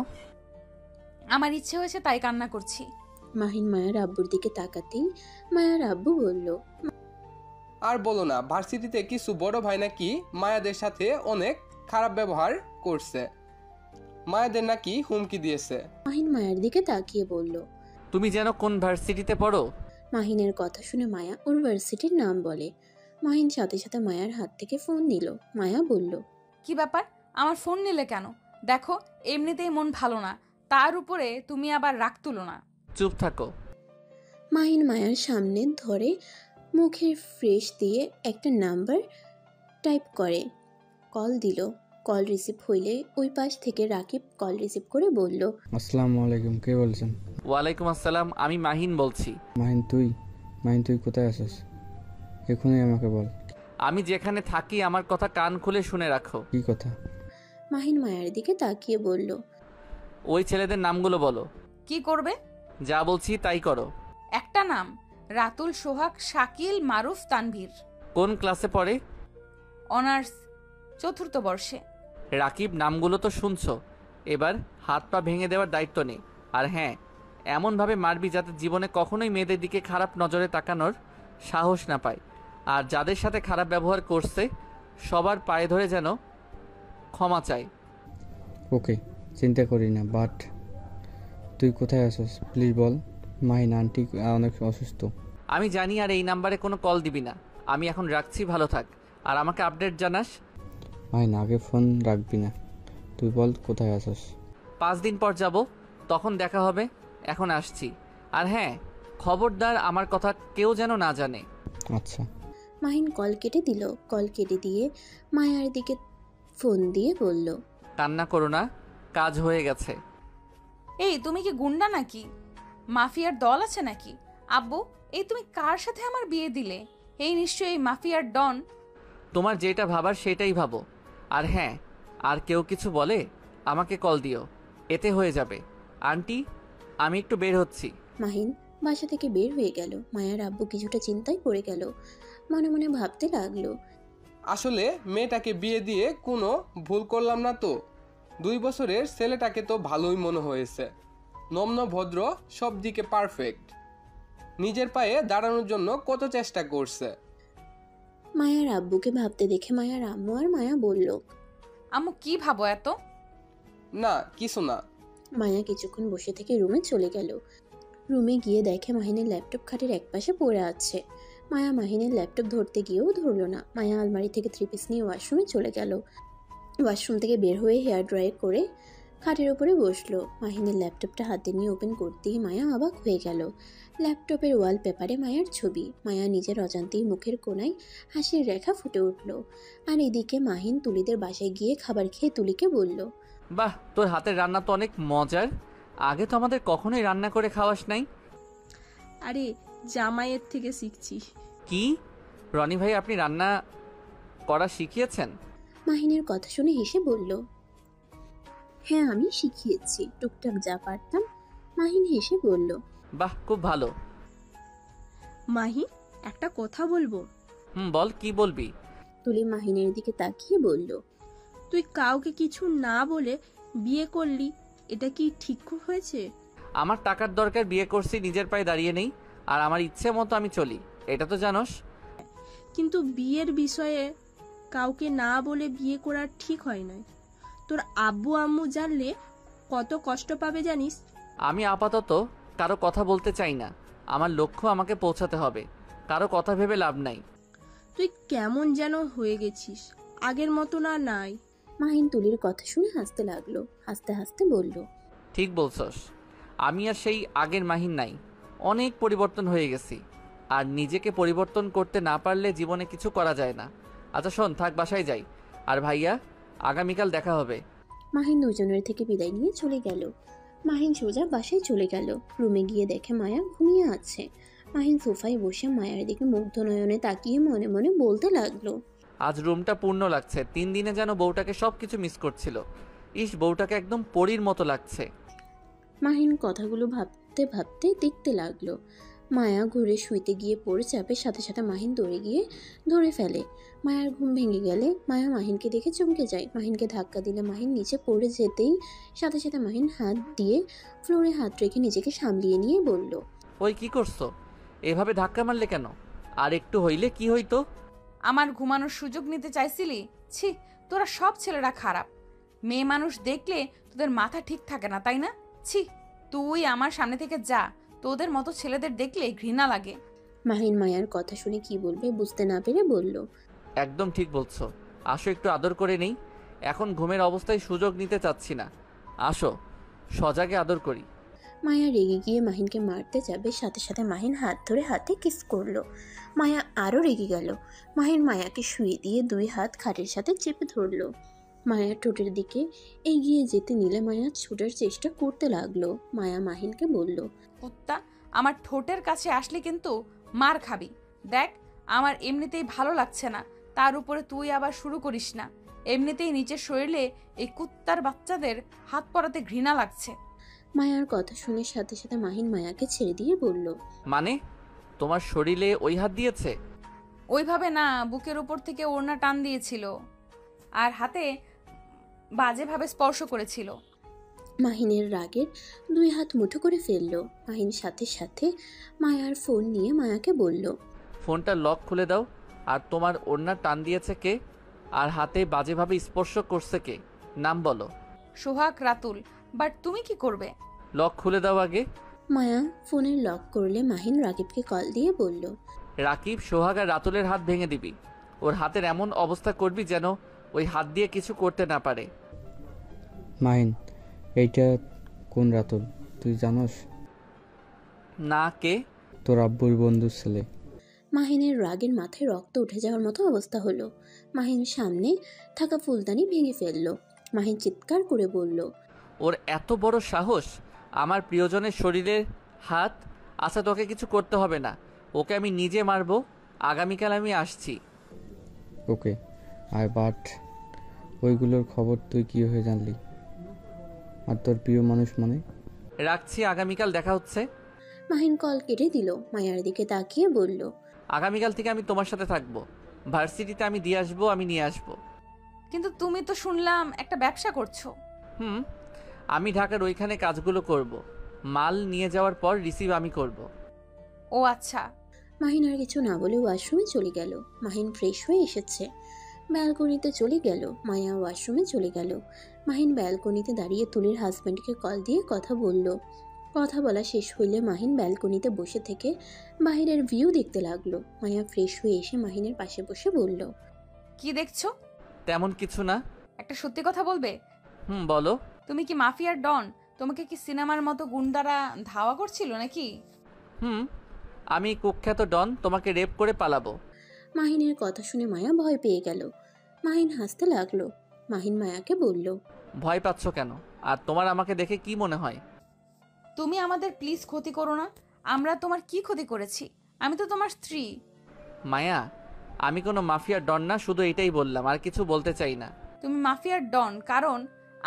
আমার ইচ্ছে হয়েছে তাই কান্না করছি। মাহিন মায়ার আব্বুর দিকে তাকাতেই মায়ার আব্বু বলল, আর বলো না, ভার্সিটিতে কিছু বড় ভাই নাকি মায়াদের সাথে অনেক খারাপ ব্যবহার করছে, মায়াদের নাকি হুমকি দিয়েছে। মাহিন মায়ার দিকে তাকিয়ে বলল। তুমি যেন কোন ভার্সিটিতে পড়ো? মাহিনের কথা শুনে মায়া ওর ভার্সিটির নাম বলে। মাহিন সাথে সাথে মায়ার হাত থেকে ফোন নিল। মায়া বলল, কি ব্যাপার, আমার ফোন নিলে কেন? দেখো এমনিতেই মন ভালো না, তার উপরে তুমি আবার রাগ তুলো না। চুপ থাকো। মাহিন মায়ার সামনে ধরে মুখে ফ্রেশ দিয়ে একটা নাম্বার টাইপ করে কল দিল। কল রিসিভ হইলে ওই পাশ থেকে রাকিব কল রিসিভ করে বলল, আসসালামু আলাইকুম, কে বলছেন? ওয়ালাইকুম আসসালাম, আমি মাহিন বলছি। মাহিন তুই কোথায় আছিস? এখনই আমাকে বল। আমি যেখানে থাকি আমার কথা কান খুলে শুনে রাখো। কি কথা? মাহিন মায়ার দিকে তাকিয়ে বলল, ওই ছেলেদের নামগুলো বলো। কি করবে? যা বলছি তাই করো। একটা নাম, রাতুল, সোহাগ, শাকিল, মারুফ, তানভীর। কোন ক্লাসে পড়ে? অনার্স 4th বর্ষে। রাকিব, নামগুলো তো শুনছো, এবার হাত পা ভেঙে দেওয়ার দায়িত্ব নেই। আর হ্যাঁ, এমনভাবে মারবি যাতে জীবনে কখনোই মেয়েদের দিকে খারাপ নজরে তাকানোর সাহস না পায়। আর যাদের সাথে খারাপ ব্যবহার করছে সবার পায়ে ধরে যেন ক্ষমা চাই। ওকে, চিন্তা করি না, বাট তুই কোথায় আছিস প্লিজ বল। মাহিন আন্টি অনেক অসুস্থ। আমি জানি, আর এই নাম্বারে কোনো কল দিবি না। আমি এখন রাখছি, ভালো থাক, আর আমাকে আপডেট জানাস। মাহিন আগে ফোন রাখবি না, তুই বল কোথায় আছিস। 5 দিন পর যাব, তখন দেখা হবে। এখন আসছি। আর হ্যাঁ, খবরদার আমার কথা কেউ যেন না জানে। আচ্ছা। মাহিন কল কেটে দিল। কল কেটে দিয়ে মায়ার দিকে ফোন দিয়ে বলল, কান্না করো না, কাজ হয়ে গেছে। এই তুমি কি গুন্ডা নাকি? মাফিয়ার দল আছে নাকি? আব্বু, এই তুমি কার সাথে আমার বিয়ে দিলে? এই নিশ্চয়ই মাফিয়ার ডন। তোমার যেটা ভাবার সেটাই ভাবো। আর হ্যাঁ, আর কেউ কিছু বলে আমাকে কল দিও, এতে হয়ে যাবে। আন্টি, আমি একটু বের হচ্ছি। মাহিন বাসা থেকে বের হয়ে গেল। মায়ার আব্বু কিছুটা চিন্তায় পড়ে গেল। মনে মনে ভাবতে লাগলো, আসলে মেয়েটাকে বিয়ে দিয়ে কোনো ভুল করলাম না তো। 2 বছরের ছেলেটাকে তো ভালোই মনে হয়েছে, নম্র ভদ্র, সব দিকে পারফেক্ট, নিজের পায়ে দাঁড়ানোর জন্য কত চেষ্টা করছে। মায়ার আব্বুকে ভাবতে দেখে মায়ার আম্মু আর মায়া বলল, আম্মু কি ভাবো এত? না কিছু না। মায়া কিছুক্ষণ বসে থেকে রুমে চলে গেল। রুমে গিয়ে দেখে মাহিনের ল্যাপটপ খাটের একপাশে পড়ে আছে। মায়া মাহিনের ল্যাপটপ ধরতে গিয়েও ধরলো না। মায়া আলমারি থেকে 3 পিস নিয়ে ওয়াশরুমে চলে গেল। ওয়াশরুম থেকে বের হয়ে হেয়ার ড্রাই করে খাটের উপরে বসলো। মাহিনের ল্যাপটপটা হাতে নিয়ে ওপেন করতেই মায়া অবাক হয়ে গেল। ল্যাপটপের ওয়ালপেপারে মায়ার ছবি। মায়া নিজের অজান্তেই মুখের কোণায় হাসির রেখা ফুটে উঠল। আর এদিকে মাহিন তুলিদের বাসায় গিয়ে খাবার খেয়ে তুলিকে বলল, বাহ, তোর হাতের রান্না তো অনেক মজার। আগে তো আমাদের কখনোই রান্না করে খাওয়াস নাই। আরে জামাইয়ের থেকে শিখছি। কি রনি ভাই, আপনি রান্না করা শিখিয়েছেন? মাহিনের কথা শুনে হেসে বলল, হ্যাঁ আমি শিখিয়েছি, টুকটাক যা পারতাম। মাহিন হেসে বলল, বাহ, খুব ভালো। মাহি, একটা কথা বলবো। বল, কি বলবি? তুলি মাহিনের দিকে তাকিয়ে বলল, তুই কাউকে কিছু না বলে বিয়ে করলি, এটা কি ঠিক হয়েছে? আমার টাকার দরকার, বিয়ে করছি, নিজের পায়ে দাঁড়িয়ে নেই, আর আমার ইচ্ছে মতো আমি চলি, এটা তো জানোস। কিন্তু বিয়ের বিষয়ে কাউকে না বলে বিয়ে করা ঠিক হয় না। তোর আব্বু আম্মু জানলে কত কষ্ট পাবে জানিস? আমি আপাতত কারো কথা বলতে চাই না। আমার লক্ষ্য আমাকে পৌঁছাতে হবে, কারো কথা ভেবে লাভ নাই। তুই কেমন যেন হয়ে গেছিস, আগের মতো না নাই। মাহিন তুলির কথা শুনে হাসতে লাগলো। হাসতে হাসতে বলল, ঠিক বলছস, আমি আর সেই আগের মাহিন নাই, অনেক পরিবর্তন হয়ে গেছি। আর নিজেকে পরিবর্তন করতে না পারলে জীবনে কিছু করা যায় না। আচ্ছা শোন, থাক, বাসায় যাই। আর ভাইয়া, আগামীকাল দেখা হবে। মাহিন দুজনের থেকে বিদায় নিয়ে চলে গেল। মাহিন সোজা বাসায় চলে গেল। রুমে গিয়ে দেখে মায়া ঘুমিয়ে আছে। মাহিন সোফায় বসে মায়ের দিকে মুগ্ধ নয়নে তাকিয়ে মনে মনে বলতে লাগলো, আজ রুমটা পূর্ণ লাগছে। 3 দিনে যেন বউটাকে সব কিছু মিস করছিল। ইস, বউটাকে একদম পরীর মতো লাগছে। মাহিন কথাগুলো ভাবতে ভাবতে দেখতে লাগলো। মায়া ঘুরে শুইতে গিয়ে পড়ে চাপে, সাথে সাথে মাহিন দৌড়ে গিয়ে ধরে ফেলে। মায়ার ঘুম ভেঙে গেলে মায়া মাহিনকে দেখে চমকে যায়। মাহিনকে ধাক্কা দিলে মাহিন নিচে পড়ে যেতেই সাথে সাথে মাহিন হাত দিয়ে ফ্লোরে হাত রেখে নিজেকে সামলিয়ে নিয়ে বলল, ওই কি করছো? এভাবে ধাক্কা মারলে কেন? আর একটু হইলে কি হইতো? আমার ঘুমানোর সুযোগ নিতে চাইছিলি? ছি, তোরা সব ছেলেরা খারাপ। মেয়ে মানুষ দেখলে তোদের মাথা ঠিক থাকে না, তাই না? ছি, তুই আমার সামনে থেকে যা, তোদের মতো ছেলেদের দেখলে ঘৃণা লাগে। মাহিন মায়ার কথা শুনে কি বলবে বুঝতে না পেরে বলল, একদম ঠিক বলছো। আসো, একটু আদর করে নেই। এখন ঘুমের অবস্থায় সুযোগ নিতে চাচ্ছি না। আসো, সজাগে আদর করি। মায়া রেগে গিয়ে মাহিনকে মারতে যাবে, সাথে সাথে মাহিন হাত ধরে হাতে কিস করলো। মায়া আরও রেগে গেল। মাহিন মায়াকে শুয়ে দিয়ে 2 হাত খাটের সাথে চেপে ধরলো। মায়া ঠোঁটের দিকে এগিয়ে যেতে নিলে মায়া ছুটার চেষ্টা করতে লাগলো। মায়া মাহিনকে বলল, কুত্তা, আমার ঠোঁটের কাছে আসলে কিন্তু মার খাবি। দেখ, আমার এমনিতেই ভালো লাগছে না, তার উপরে তুই আবার শুরু করিস না। এমনিতেই নিচের শরীরে এই কুত্তার বাচ্চাদের হাত পরাতে ঘৃণা লাগছে। মায়ার কথা শুনে সাথে সাথে মাহিন মায়াকে ছেড়ে দিয়ে বলল, মানে তোমার শরীরে ওই হাত দিয়েছে? ওইভাবে না, বুকের উপর থেকে ওড়না টান দিয়েছিল আর হাতে বাজেভাবে স্পর্শ করেছিল। মাহিনের রাগের 2 হাত মুঠো করে ফেললো। মাহিন সাথে সাথে মায়ার ফোন নিয়ে মায়াকে বলল, ফোনটা লক খুলে দাও। আর তোমার ওড়না টান দিয়েছে কে? আর হাতে বাজেভাবে স্পর্শ করছে কে? নাম বলো। সোহাগ রাতুল। বাট তুমি কি করবে? লক খুলে দাও আগে। মায়া ফোনের লক করলে মাহিন রাকিবকে কল দিয়ে বলল, রাকিব, সোহাগ আর রাতুলের হাত ভেঙে দিবি। ওর হাতের এমন অবস্থা করবি যেন ওই হাত দিয়ে কিছু করতে না পারে। মাহিন, এইটা কোন রাতুল তুই জানোস? না, কে? তোর আব্বুর বন্ধুর ছেলে। মাহিনের রাগের মাথায় রক্ত উঠে যাওয়ার মতো অবস্থা হলো। মাহিন সামনে থাকা ফুলদানি ভেঙে ফেললো। মাহিন চিৎকার করে বলল, ওর এত বড় সাহস আমার প্রিয়জনের শরীরের হাত। আচ্ছা, তোকে কিছু করতে হবে না, ওকে আমি নিজে মারবো। আগামীকাল আমি আসছি। ওকে আয়, বাট ওইগুলোর খবর তুই কীভাবে জানলি? আর তোর প্রিয় মানুষ মানে? রাখছি, আগামীকাল দেখা হচ্ছে। মাহিন কল কেটে দিল। মায়ার দিকে তাকিয়ে বলল, আগামীকাল থেকে আমি তোমার সাথে থাকবো। ভার্সিটিতে আমি দিয়ে আসবো, আমি নিয়ে আসবো। কিন্তু তুমি তো শুনলাম একটা ব্যবসা করছো। আমি ঢাকার ওইখানে কাজগুলো করব। মাল নিয়ে যাওয়ার পর রিসিভ আমি করব। ও আচ্ছা। মাহিন আর কিছু না বলে ওয়াশরুমে চলে গেল। মাহিন ফ্রেশ হয়ে এসেছে। ব্যালকনিতে চলে গেল। মায়া ওয়াশরুমে চলে গেল। মাহিন ব্যালকনিতে দাঁড়িয়ে তুলির হাজব্যান্ডকে কল দিয়ে কথা বলল। কথা বলা শেষ হইলে মাহিন ব্যালকনিতে বসে থেকে বাইরের ভিউ দেখতে লাগলো। মায়া ফ্রেশ হয়ে এসে মাহিনের পাশে বসে বলল, কি দেখছো? তেমন কিছু না। একটা সত্যি কথা বলবে? বলো। তুমি কি মাফিয়ার ডন? তোমাকে কি সিনেমার মতো গুন্ডারা ধাওয়া করছিল নাকি? আমি কুখ্যাত ডন, তোমাকে রেপ করে পালাবো। মাহিনের কথা শুনে মায়া ভয় পেয়ে গেল। মাহিন হাসতে লাগলো। মাহিন মায়াকে বলল, ভয় পাচ্ছ কেন? আর তোমার আমাকে দেখে কি মনে হয়? তুমি আমাদের প্লিজ ক্ষতি করো না। আমরা তোমার কি ক্ষতি করেছি? আমি তো তোমার স্ত্রী। মায়া, আমি কোনো মাফিয়ার ডন না, শুধু এটাই বললাম, আর কিছু বলতে চাই না। তুমি মাফিয়ার ডন, কারণ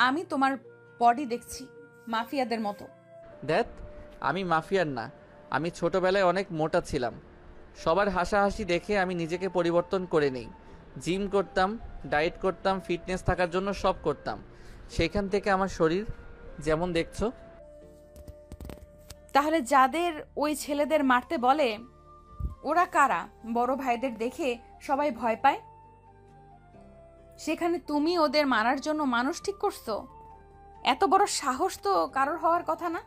আমি তোমার বডি দেখছি মাফিয়াদের মতো। দেখ, আমি মাফিয়ার না। আমি ছোটবেলায় অনেক মোটা ছিলাম। সবার হাসাহাসি দেখে আমি নিজেকে পরিবর্তন করে নেই। জিম করতাম, ডায়েট করতাম, ফিটনেস থাকার জন্য সব করতাম। সেখান থেকে আমার শরীর যেমন দেখছো। তাহলে যাদের ওই ছেলেদের মারতে বলে ওরা কারা? বড় ভাইদের দেখে সবাই ভয় পায়, সেখানে তুমি ওদের মারার জন্য মানুষ ঠিক করছো? এত বড় সাহস তো কারোর হওয়ার কথা না।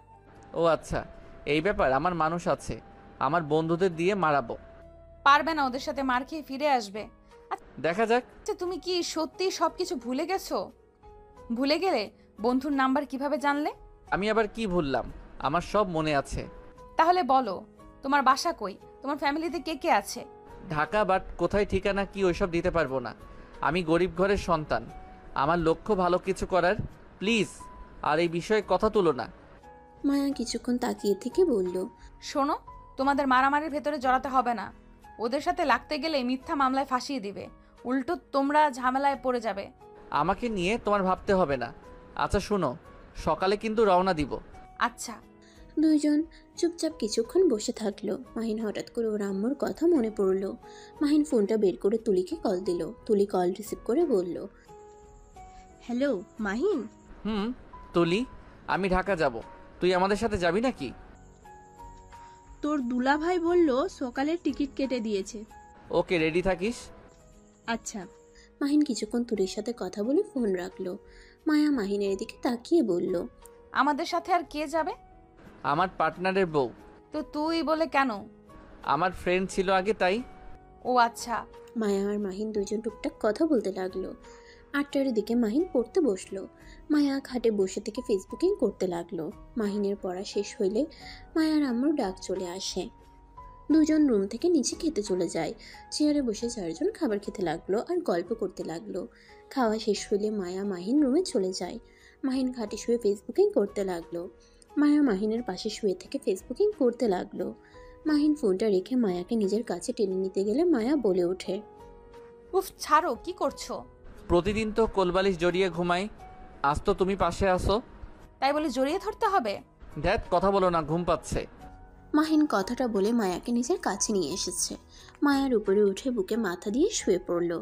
ও আচ্ছা, এই ব্যাপার। আমার মানুষ আছে, আমার বন্ধুদের দিয়ে মারাবো। পারবে না, ওদের সাথে মার খেয়ে ফিরে আসবে। দেখা যাক। আচ্ছা, তুমি কি সত্যি সবকিছু ভুলে গেছো? ভুলে গেলে বন্ধুর নাম্বার কিভাবে জানলে? আমি আবার কি ভুললাম? আমার সব মনে আছে। তাহলে বলো, তোমার বাসা কই? তোমার ফ্যামিলিতে কে কে আছে? ঢাকা, বাট কোথায় ঠিকানা কি ওইসব দিতে পারবো না। আমি গরিব ঘরের সন্তান। আমার লক্ষ্য ভালো কিছু করার। প্লিজ আর এই বিষয়ে কথা তুলো না। মায়া কিছুক্ষণ তাকিয়ে থেকে বলল, শোনো, তোমাদের মারামারির ভেতরে জড়াতে হবে না। ওদের সাথে লাগতে গেলে মিথ্যা মামলায় ফাঁসিয়ে দিবে, উল্টো তোমরা ঝামেলায় পড়ে যাবে। আমাকে নিয়ে তোমার ভাবতে হবে না। আচ্ছা শুনো, সকালে কিন্তু রওনা দিব। আচ্ছা। দুইজন চুপচাপ কিছুক্ষণ বসে থাকলো। মাহিন হঠাৎ করে ওর আম্মুর কথা মনে পড়ল। মাহিন ফোনটা বের করে তুলিকে কল দিল। তুলি কল রিসিভ করে বলল, হ্যালো মাহিন। তুলি, আমি ঢাকা যাব। তুই আমাদের সাথে যাবি নাকি? তোর দুলাভাই বলল সকালের টিকিট কেটে দিয়েছে। ওকে, রেডি থাকিস। আচ্ছা। মাহিন কিছুক্ষণ তুলির সাথে কথা বলে ফোন রাখলো। মায়া মাহিনের দিকে তাকিয়ে বলল, আমাদের সাথে আর কে যাবে? আমার পার্টনারের বউ। তো তুই বলে কেন? আমার ফ্রেন্ড ছিল আগে, তাই। ও আচ্ছা। মায়া আর মাহিন দুজন টুকটাক কথা বলতে লাগলো। 8টার দিকে মাহিন পড়তে বসলো। মায়া খাটে বসে থেকে ফেসবুকিং করতে লাগলো। মাহিনের পড়া শেষ হইলে মায়ার আম্মুর ডাক চলে আসে। দুজন রুম থেকে নিচে খেতে চলে যায়। চেয়ারে বসে চারজন খাবার খেতে লাগলো আর গল্প করতে লাগলো। খাওয়া শেষ হইলে মায়া মাহিন রুমে চলে যায়। মাহিন খাটে শুয়ে ফেসবুকিং করতে লাগলো। মায়া মাহিনের পাশে শুয়ে থেকে ফেসবুকিং করতে লাগলো। মাহিন ফোনটা রেখে মায়াকে নিজের কাছে টেনে নিতে গেলে মায়া বলে ওঠে, উফ, ছাড়ো, কি করছো? প্রতিদিন তো কোলবালিশ জড়িয়ে ঘুমাই, আজ তো তুমি পাশে আসো। তাই বলে জড়িয়ে ধরতে হবে? ধ্যাত, কথা বলো না, ঘুম পাচ্ছে। মাহিন কথাটা বলে মায়াকে নিজের কাছে নিয়ে এসেছে। মায়ার উপরে উঠে বুকে মাথা দিয়ে শুয়ে পড়ল।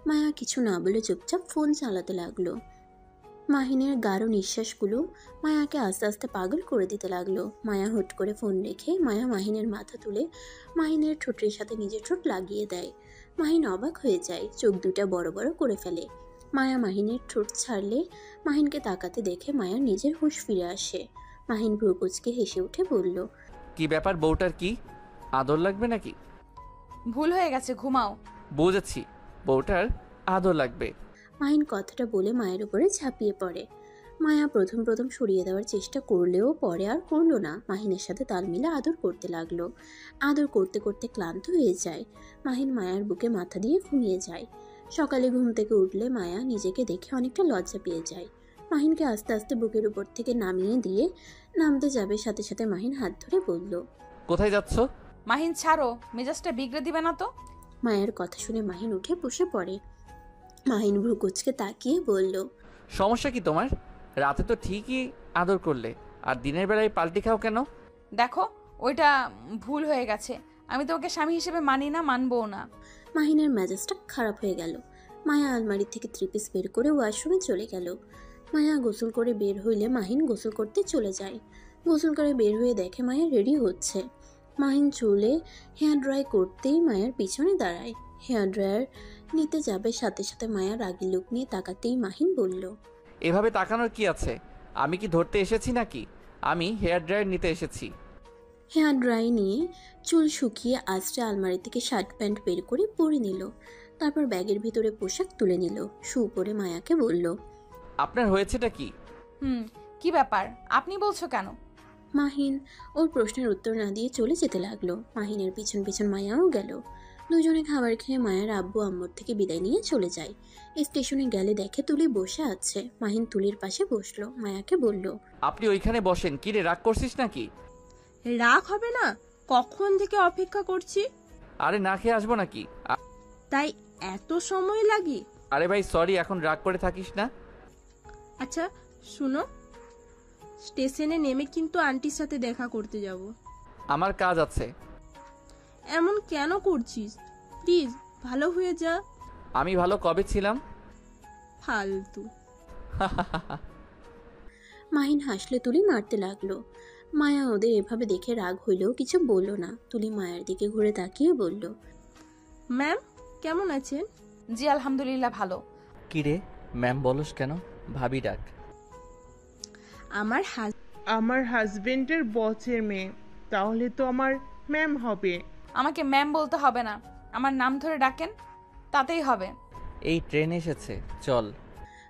মায়া কিছু না বলে চুপচাপ ফোন চালাতে লাগলো। মাহিনের গাঢ় নিঃশ্বাসগুলো মায়াকে আস্তে আস্তে পাগল করে দিতে লাগলো। মায়া হুট করে ফোন রেখে মায়া মাহিনের মাথা তুলে মাহিনের ঠোঁটের সাথে নিজের ঠোঁট লাগিয়ে দেয়। মাহিন অবাক হয়ে যায়, চোখ দুটা বড় বড় করে ফেলে। মায়া মাহিনের ঠোঁট ছাড়লে মাহিনকে তাকাতে দেখে মায়ার নিজের হুঁশ ফিরে আসে। মাহিন ভ্রু কুঁচকে হেসে উঠে বলল, কি ব্যাপার, বউটার কি আদর লাগবে নাকি? ভুল হয়ে গেছে, ঘুমাও। বুঝেছি, বউটার আদর লাগবে। মাহিন কথাটা বলে মায়ের উপরে ঝাঁপিয়ে পড়ে। মায়া প্রথম প্রথম সরিয়ে দেওয়ার চেষ্টা করলেও পরে আর করলো না। মাহিনের সাথে তাল মিলে আদর করতে লাগলো। আদর করতে করতে ক্লান্ত হয়ে যায়। মাহিন মায়ার বুকে মাথা দিয়ে ঘুমিয়ে যায়। সকালে ঘুম থেকে উঠলে মায়া নিজেকে দেখে অনেকটা লজ্জা পেয়ে যায়। মাহিনকে আস্তে আস্তে বুকের উপর থেকে নামিয়ে দিয়ে নামতে যাবে, সাথে সাথে মাহিন হাত ধরে বলল, কোথায় যাচ্ছ? মাহিন ছাড়ো, মেজাজটা বিগড়ে দিবে না তো? মায়ের কথা শুনে মাহিন উঠে বসে পড়ে। মাহিন ভ্রু কুঁচকে তাকিয়ে বলল, সমস্যা কি তোমার? রাতে তো ঠিকই আদর করলে, আর দিনের বেলায় পাল্টি খাও কেন? দেখো, ওইটা ভুল হয়ে গেছে। আমি তোমাকে স্বামী হিসেবে মানি না, মানবও না। মাহিনের মেজাজটা খারাপ হয়ে গেল। মায়া আলমারি থেকে 3 পিস বের করে ওয়াশরুমে চলে গেল। মায়া গোসল করে বের হইলে মাহিন গোসল করতে চলে যায়। গোসল করে বের হয়ে দেখে মায়া রেডি হচ্ছে। মাহিন চুলে হেয়ার ড্রাই করতেই মায়ের পিছনে দাঁড়ায়। হেয়ার ড্রায়ার নিতে যাবে সাথে সাথে মায়া রাগী লোক নিয়ে তাকাতেই মাহিন বলল, এভাবে তাকানোর কি আছে? আমি কি ধরতে এসেছি নাকি? আমি হেয়ার ড্রায়ার নিতে এসেছি। হেয়ার ড্রাই নিয়ে চুল শুকিয়ে আজটা আলমারি থেকে শার্ট প্যান্ট বের করে পরে নিল। তারপর ব্যাগের ভিতরে পোশাক তুলে নিল। শু পরে মায়াকে বলল, আপনার হয়েছেটা কি? কি ব্যাপার, আপনি বলছো কেন? মাহিন ওর প্রশ্নের উত্তর না দিয়ে চলে যেতে লাগলো। মাহিনের পিছন পিছন মায়াও গেল। দুজনে খাবার খেয়ে মায়ের আব্বু আম্মুর থেকে বিদায় নিয়ে চলে যায়। স্টেশনে গেলে দেখে তুলি বসে আছে। মাহিন তুলির পাশে বসলো। মায়াকে বলল, আপনি ওইখানে বসেন। কি রে, রাগ করছিস নাকি? রাগ হবে না? কখন থেকে অপেক্ষা করছি। আরে না খেয়ে আসবো নাকি? তাই এত সময় লাগে? আরে ভাই সরি, এখন রাগ করে থাকিস না। আচ্ছা শুনো, স্টেশনে নেমে কিন্তু আন্টির সাথে দেখা করতে যাব। আমার কাজ আছে। এমন কেন করছিস? প্লিজ ভালো হয়ে যা। আমি ভালো কবে ছিলাম? ফালতু। মাহিন হাসলে তুলি মারতে লাগলো। মায়া ওদের এভাবে দেখে রাগ হইলেও কিছু বলল না। তুলি মায়ের দিকে ঘুরে তাকিয়ে বলল, ম্যাম কেমন আছেন? জি আলহামদুলিল্লাহ ভালো। কি রে ম্যাম বলস কেন? ভাবি ডাক। আমার হাজবেন্ডের বসের মেয়ে, তাহলে তো আমার ম্যাম হবে। আমাকে ম্যাম বলতে হবে না, আমার নাম ধরে ডাকেন, তাতেই হবে। এই ট্রেন এসেছে, চল।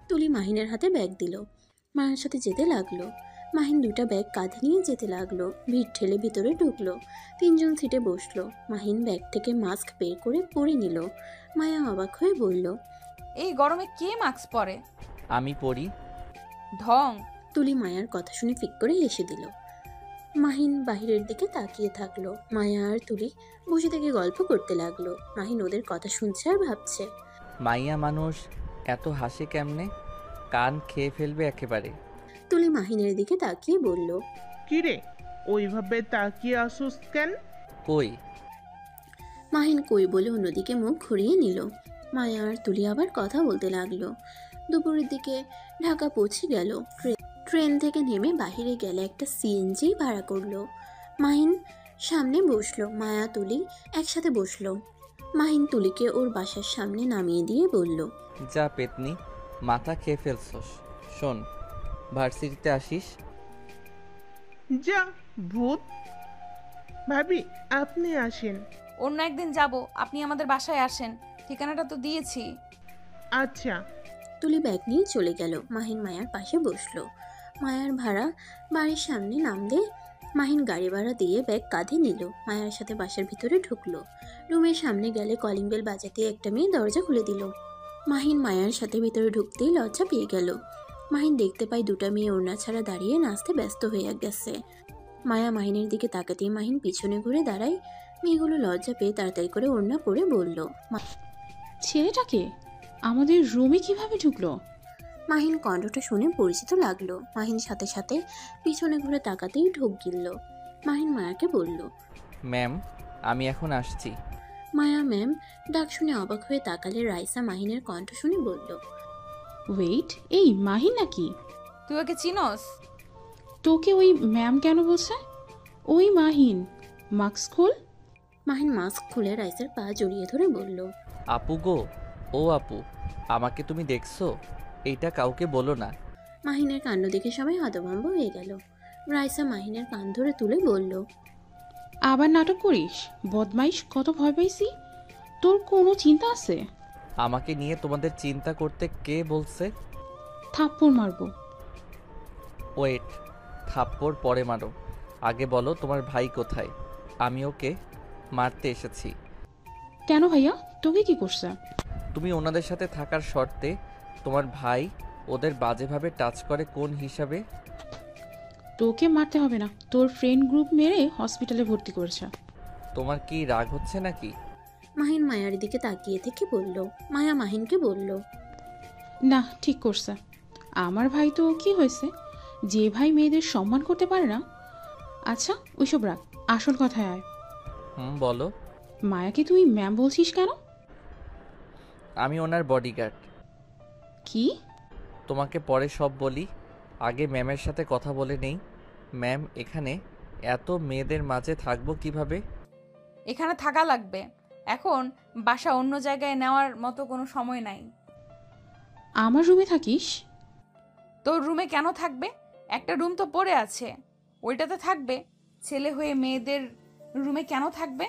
তুলি মাহিনের হাতে ব্যাগ দিল। মায়ের সাথে যেতে লাগলো। মাহিন দুটা ব্যাগ কাঁধে নিয়ে যেতে লাগলো। ভিড় ঠেলে ভিতরে ঢুকলো। তিনজন সিটে বসলো। মাহিন ব্যাগ থেকে মাস্ক বের করে পরে নিল। মায়া অবাক হয়ে বলল, এই গরমে কে মাস্ক পরে? আমি পড়ি। ঢং। তুলি মায়ার কথা শুনে ফিক করে হেসে দিল। মাহিন বাহিরের দিকে তাকিয়ে থাকলো। মায়া আর তুলি বসে থেকে গল্প করতে লাগলো। মাহিন ওদের কথা শুনছে আর ভাবছে। মাইয়া মানুষ এত হাসে কেমনে? কান খেয়ে ফেলবে একেবারে। তুলি মাহিনের দিকে তাকিয়ে বলল, কিরে ওইভাবে তাকিয়ে আসুস কেন? কই? মাহিন কই বলে অন্যদিকে মুখ ঘুরিয়ে নিল। মায়া আর তুলি আবার কথা বলতে লাগলো। দুপুরের দিকে ঢাকা পৌঁছে গেল। ট্রেন থেকে নেমে বাহিরে গেলে একটা সিএনজি ভাড়া করলো। মাহিন সামনে বসলো। মায়া তুলি একসাথে বসলো। মাহিন তুলিকে ওর বাসার সামনে নামিয়ে দিয়ে বলল, যা পেতনি, মাথা খেয়ে ফেলছস। শোন, ভার্সিটিতে আসিস। যা ভূত। ভাবি আপনি আসেন। অন্য একদিন যাব, আপনি আমাদের বাসায় আসেন, ঠিকানাটা তো দিয়েছি। আচ্ছা। তুলি ব্যাগ নিয়ে চলে গেল। মাহিন মায়ার পাশে বসলো। মায়ার ভাড়া বাড়ির সামনে নামলে মাহিন গাড়ি ভাড়া দিয়ে ব্যাগ কাঁধে নিল। মায়ার সাথে বাসার ভিতরে ঢুকলো। রুমের সামনে গেলে কলিং বেল বাজাতে একটা মেয়ে দরজা খুলে দিল। মাহিন মায়ার সাথে ভিতরে ঢুকতেই লজ্জা পেয়ে গেল। মাহিন দেখতে পায় দুটা মেয়ে ওড়না ছাড়া দাঁড়িয়ে নাচতে ব্যস্ত হয়ে গেছে। মায়া মাহিনের দিকে তাকাতেই মাহিন পিছনে ঘুরে দাঁড়ায়। মেয়েগুলো লজ্জা পেয়ে তাড়াতাড়ি করে ওড়না পরে বলল, ছেলেটাকে আমাদের রুমে কিভাবে ঢুকলো? মাহিন কণ্ঠটা শুনে পরিচিত লাগলো। মাহিন সাথে সাথে পিছনে ঘুরে তাকাতেই ঢোক গিলল। মাহিন মায়াকে বলল, ম্যাম আমি এখন আসছি। মায়া ম্যাম ডাক শুনে অবাক হয়ে তাকালে রাইসা মাহিনের কণ্ঠ শুনে বলল, ওয়েট, এই মাহিন নাকি? তুই ওকে চিনস? তোকে ওই ম্যাম কেন বলছে? ওই মাহিন, মাস্ক খোল। মাহিন মাস্ক খুলে রাইসার পা জড়িয়ে ধরে বলল, আপু গো, ও আপু, আমাকে তুমি দেখছো? এইটা কাউকে বলো না। মাহিনের কাণ্ড দেখে সবাই হতভম্ব হয়ে গেল। রাইসা মাহিনের কান ধরে তুলে বলল, আবার নাটক করিস? বদমাইশ, কত ভয় পাইছি। তোর কোনো চিন্তা আছে? আমাকে নিয়ে তোমাদের চিন্তা করতে কে বলছে? থাপ্পড় মারবো। ওয়েট, থাপ্পড় পরে মারো। আগে বলো তোমার ভাই কোথায়? আমি ওকে মারতে এসেছি। কেন ভাইয়া, তোকে কি করছে? তুমি ওনাদের সাথে থাকার শর্তে তোমার ভাই ওদের বাজেভাবে টাচ করে কোন হিসাবে? তোকে মারতে হবে না, তোর ফ্রেন্ড গ্রুপ মেরে হসপিটালে ভর্তি করেছে। তোমার কি রাগ হচ্ছে নাকি? মাহিন মায়ার দিকে তাকিয়ে থেকে বলল। মায়া মাহিনকে বলল, না, ঠিক করছে। আমার ভাই তো কি হয়েছে, যে ভাই মেয়েদের সম্মান করতে পারে না। আচ্ছা ওইসব রাখ, আসল কথায় আয়। বলো। মায়াকে তুই ম্যাম বলছিস কেন? আমি ওনার বডিগার্ড। কি? তোমাকে পরে সব বলি, আগে ম্যামের সাথে কথা বলে নেই। ম্যাম, এখানে এত মেয়েদের মাঝে থাকবো কিভাবে? এখানে থাকা লাগবে। এখন বাসা অন্য জায়গায় নেওয়ার মতো কোনো সময় নাই। আমার রুমে থাকিস? তোর রুমে কেন থাকবে? একটা রুম তো পড়ে আছে, ওইটাতে থাকবে। ছেলে হয়ে মেয়েদের রুমে কেন থাকবে?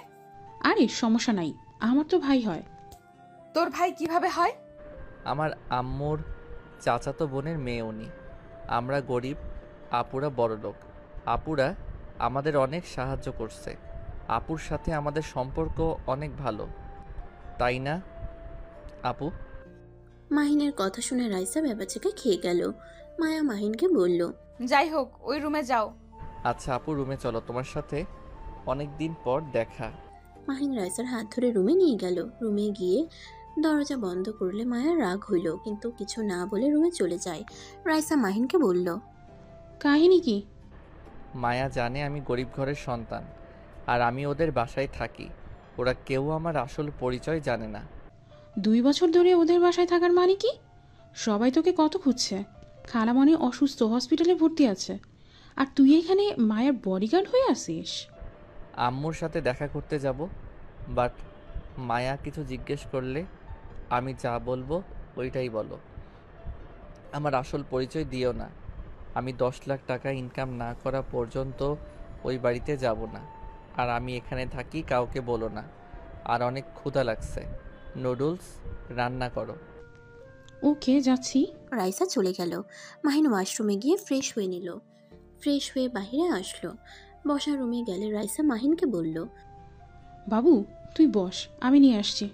আরে সমস্যা নাই, আমার তো ভাই হয়। তোর ভাই কিভাবে হয়? আমার আম্মুর চাচাতো বোনের মেয়ে উনি। আমরা গরিব, আপুরা বড়লোক। আপুরা আমাদের অনেক সাহায্য করছে। আপুর সাথে আমাদের সম্পর্ক অনেক ভালো, তাই না আপু? মাহিনের কথা শুনে রাইসা ভ্যাবাচেকে খেয়ে গেল। মায়া মাহিনকে বলল, যাই হোক, ওই রুমে যাও। আচ্ছা আপু, রুমে চলো, তোমার সাথে অনেক দিন পর দেখা। মাহিন রাইসার হাত ধরে রুমে নিয়ে গেল। রুমে গিয়ে দরজা বন্ধ করলে মায়ার রাগ হইল, কিন্তু কিছু না বলে রুমে চলে যায়। রাইসা মাহিনকে বলল, কাহিনী কি? মায়া জানে আমি গরিব ঘরের সন্তান, আর আমি ওদের বাসায় থাকি। ওরা কেউ আমার আসল পরিচয় জানে না। 2 বছর ধরে ওদের বাসায় থাকার মানে কি? সবাই তোকে কত খুঁজছে। খালামণি অসুস্থ, হসপিটালে ভর্তি আছে, আর তুই এখানে মায়ের বডিগার্ড হয়ে আসিস? আম্মুর সাথে দেখা করতে যাব, বাট মায়া কিছু জিজ্ঞেস করলে আমি যা বলবো ওইটাই বলো। আমার আসল পরিচয় দিও না। আমি 10 লাখ টাকা ইনকাম না করা পর্যন্ত ওই বাড়িতে যাব না। আর আমি এখানে থাকি, কাউকে বলো না। আর অনেক ক্ষুধা লাগছে, নুডলস রান্না করো। ওকে, যাচ্ছি। রাইসা চলে গেল। মাহিন ওয়াশরুমে গিয়ে ফ্রেশ হয়ে নিল। ফ্রেশ হয়ে বাইরে আসলো। বসার রুমে গেলে রাইসা মাহিনকে বলল, বাবু তুই বস, আমি নিয়ে আসছি।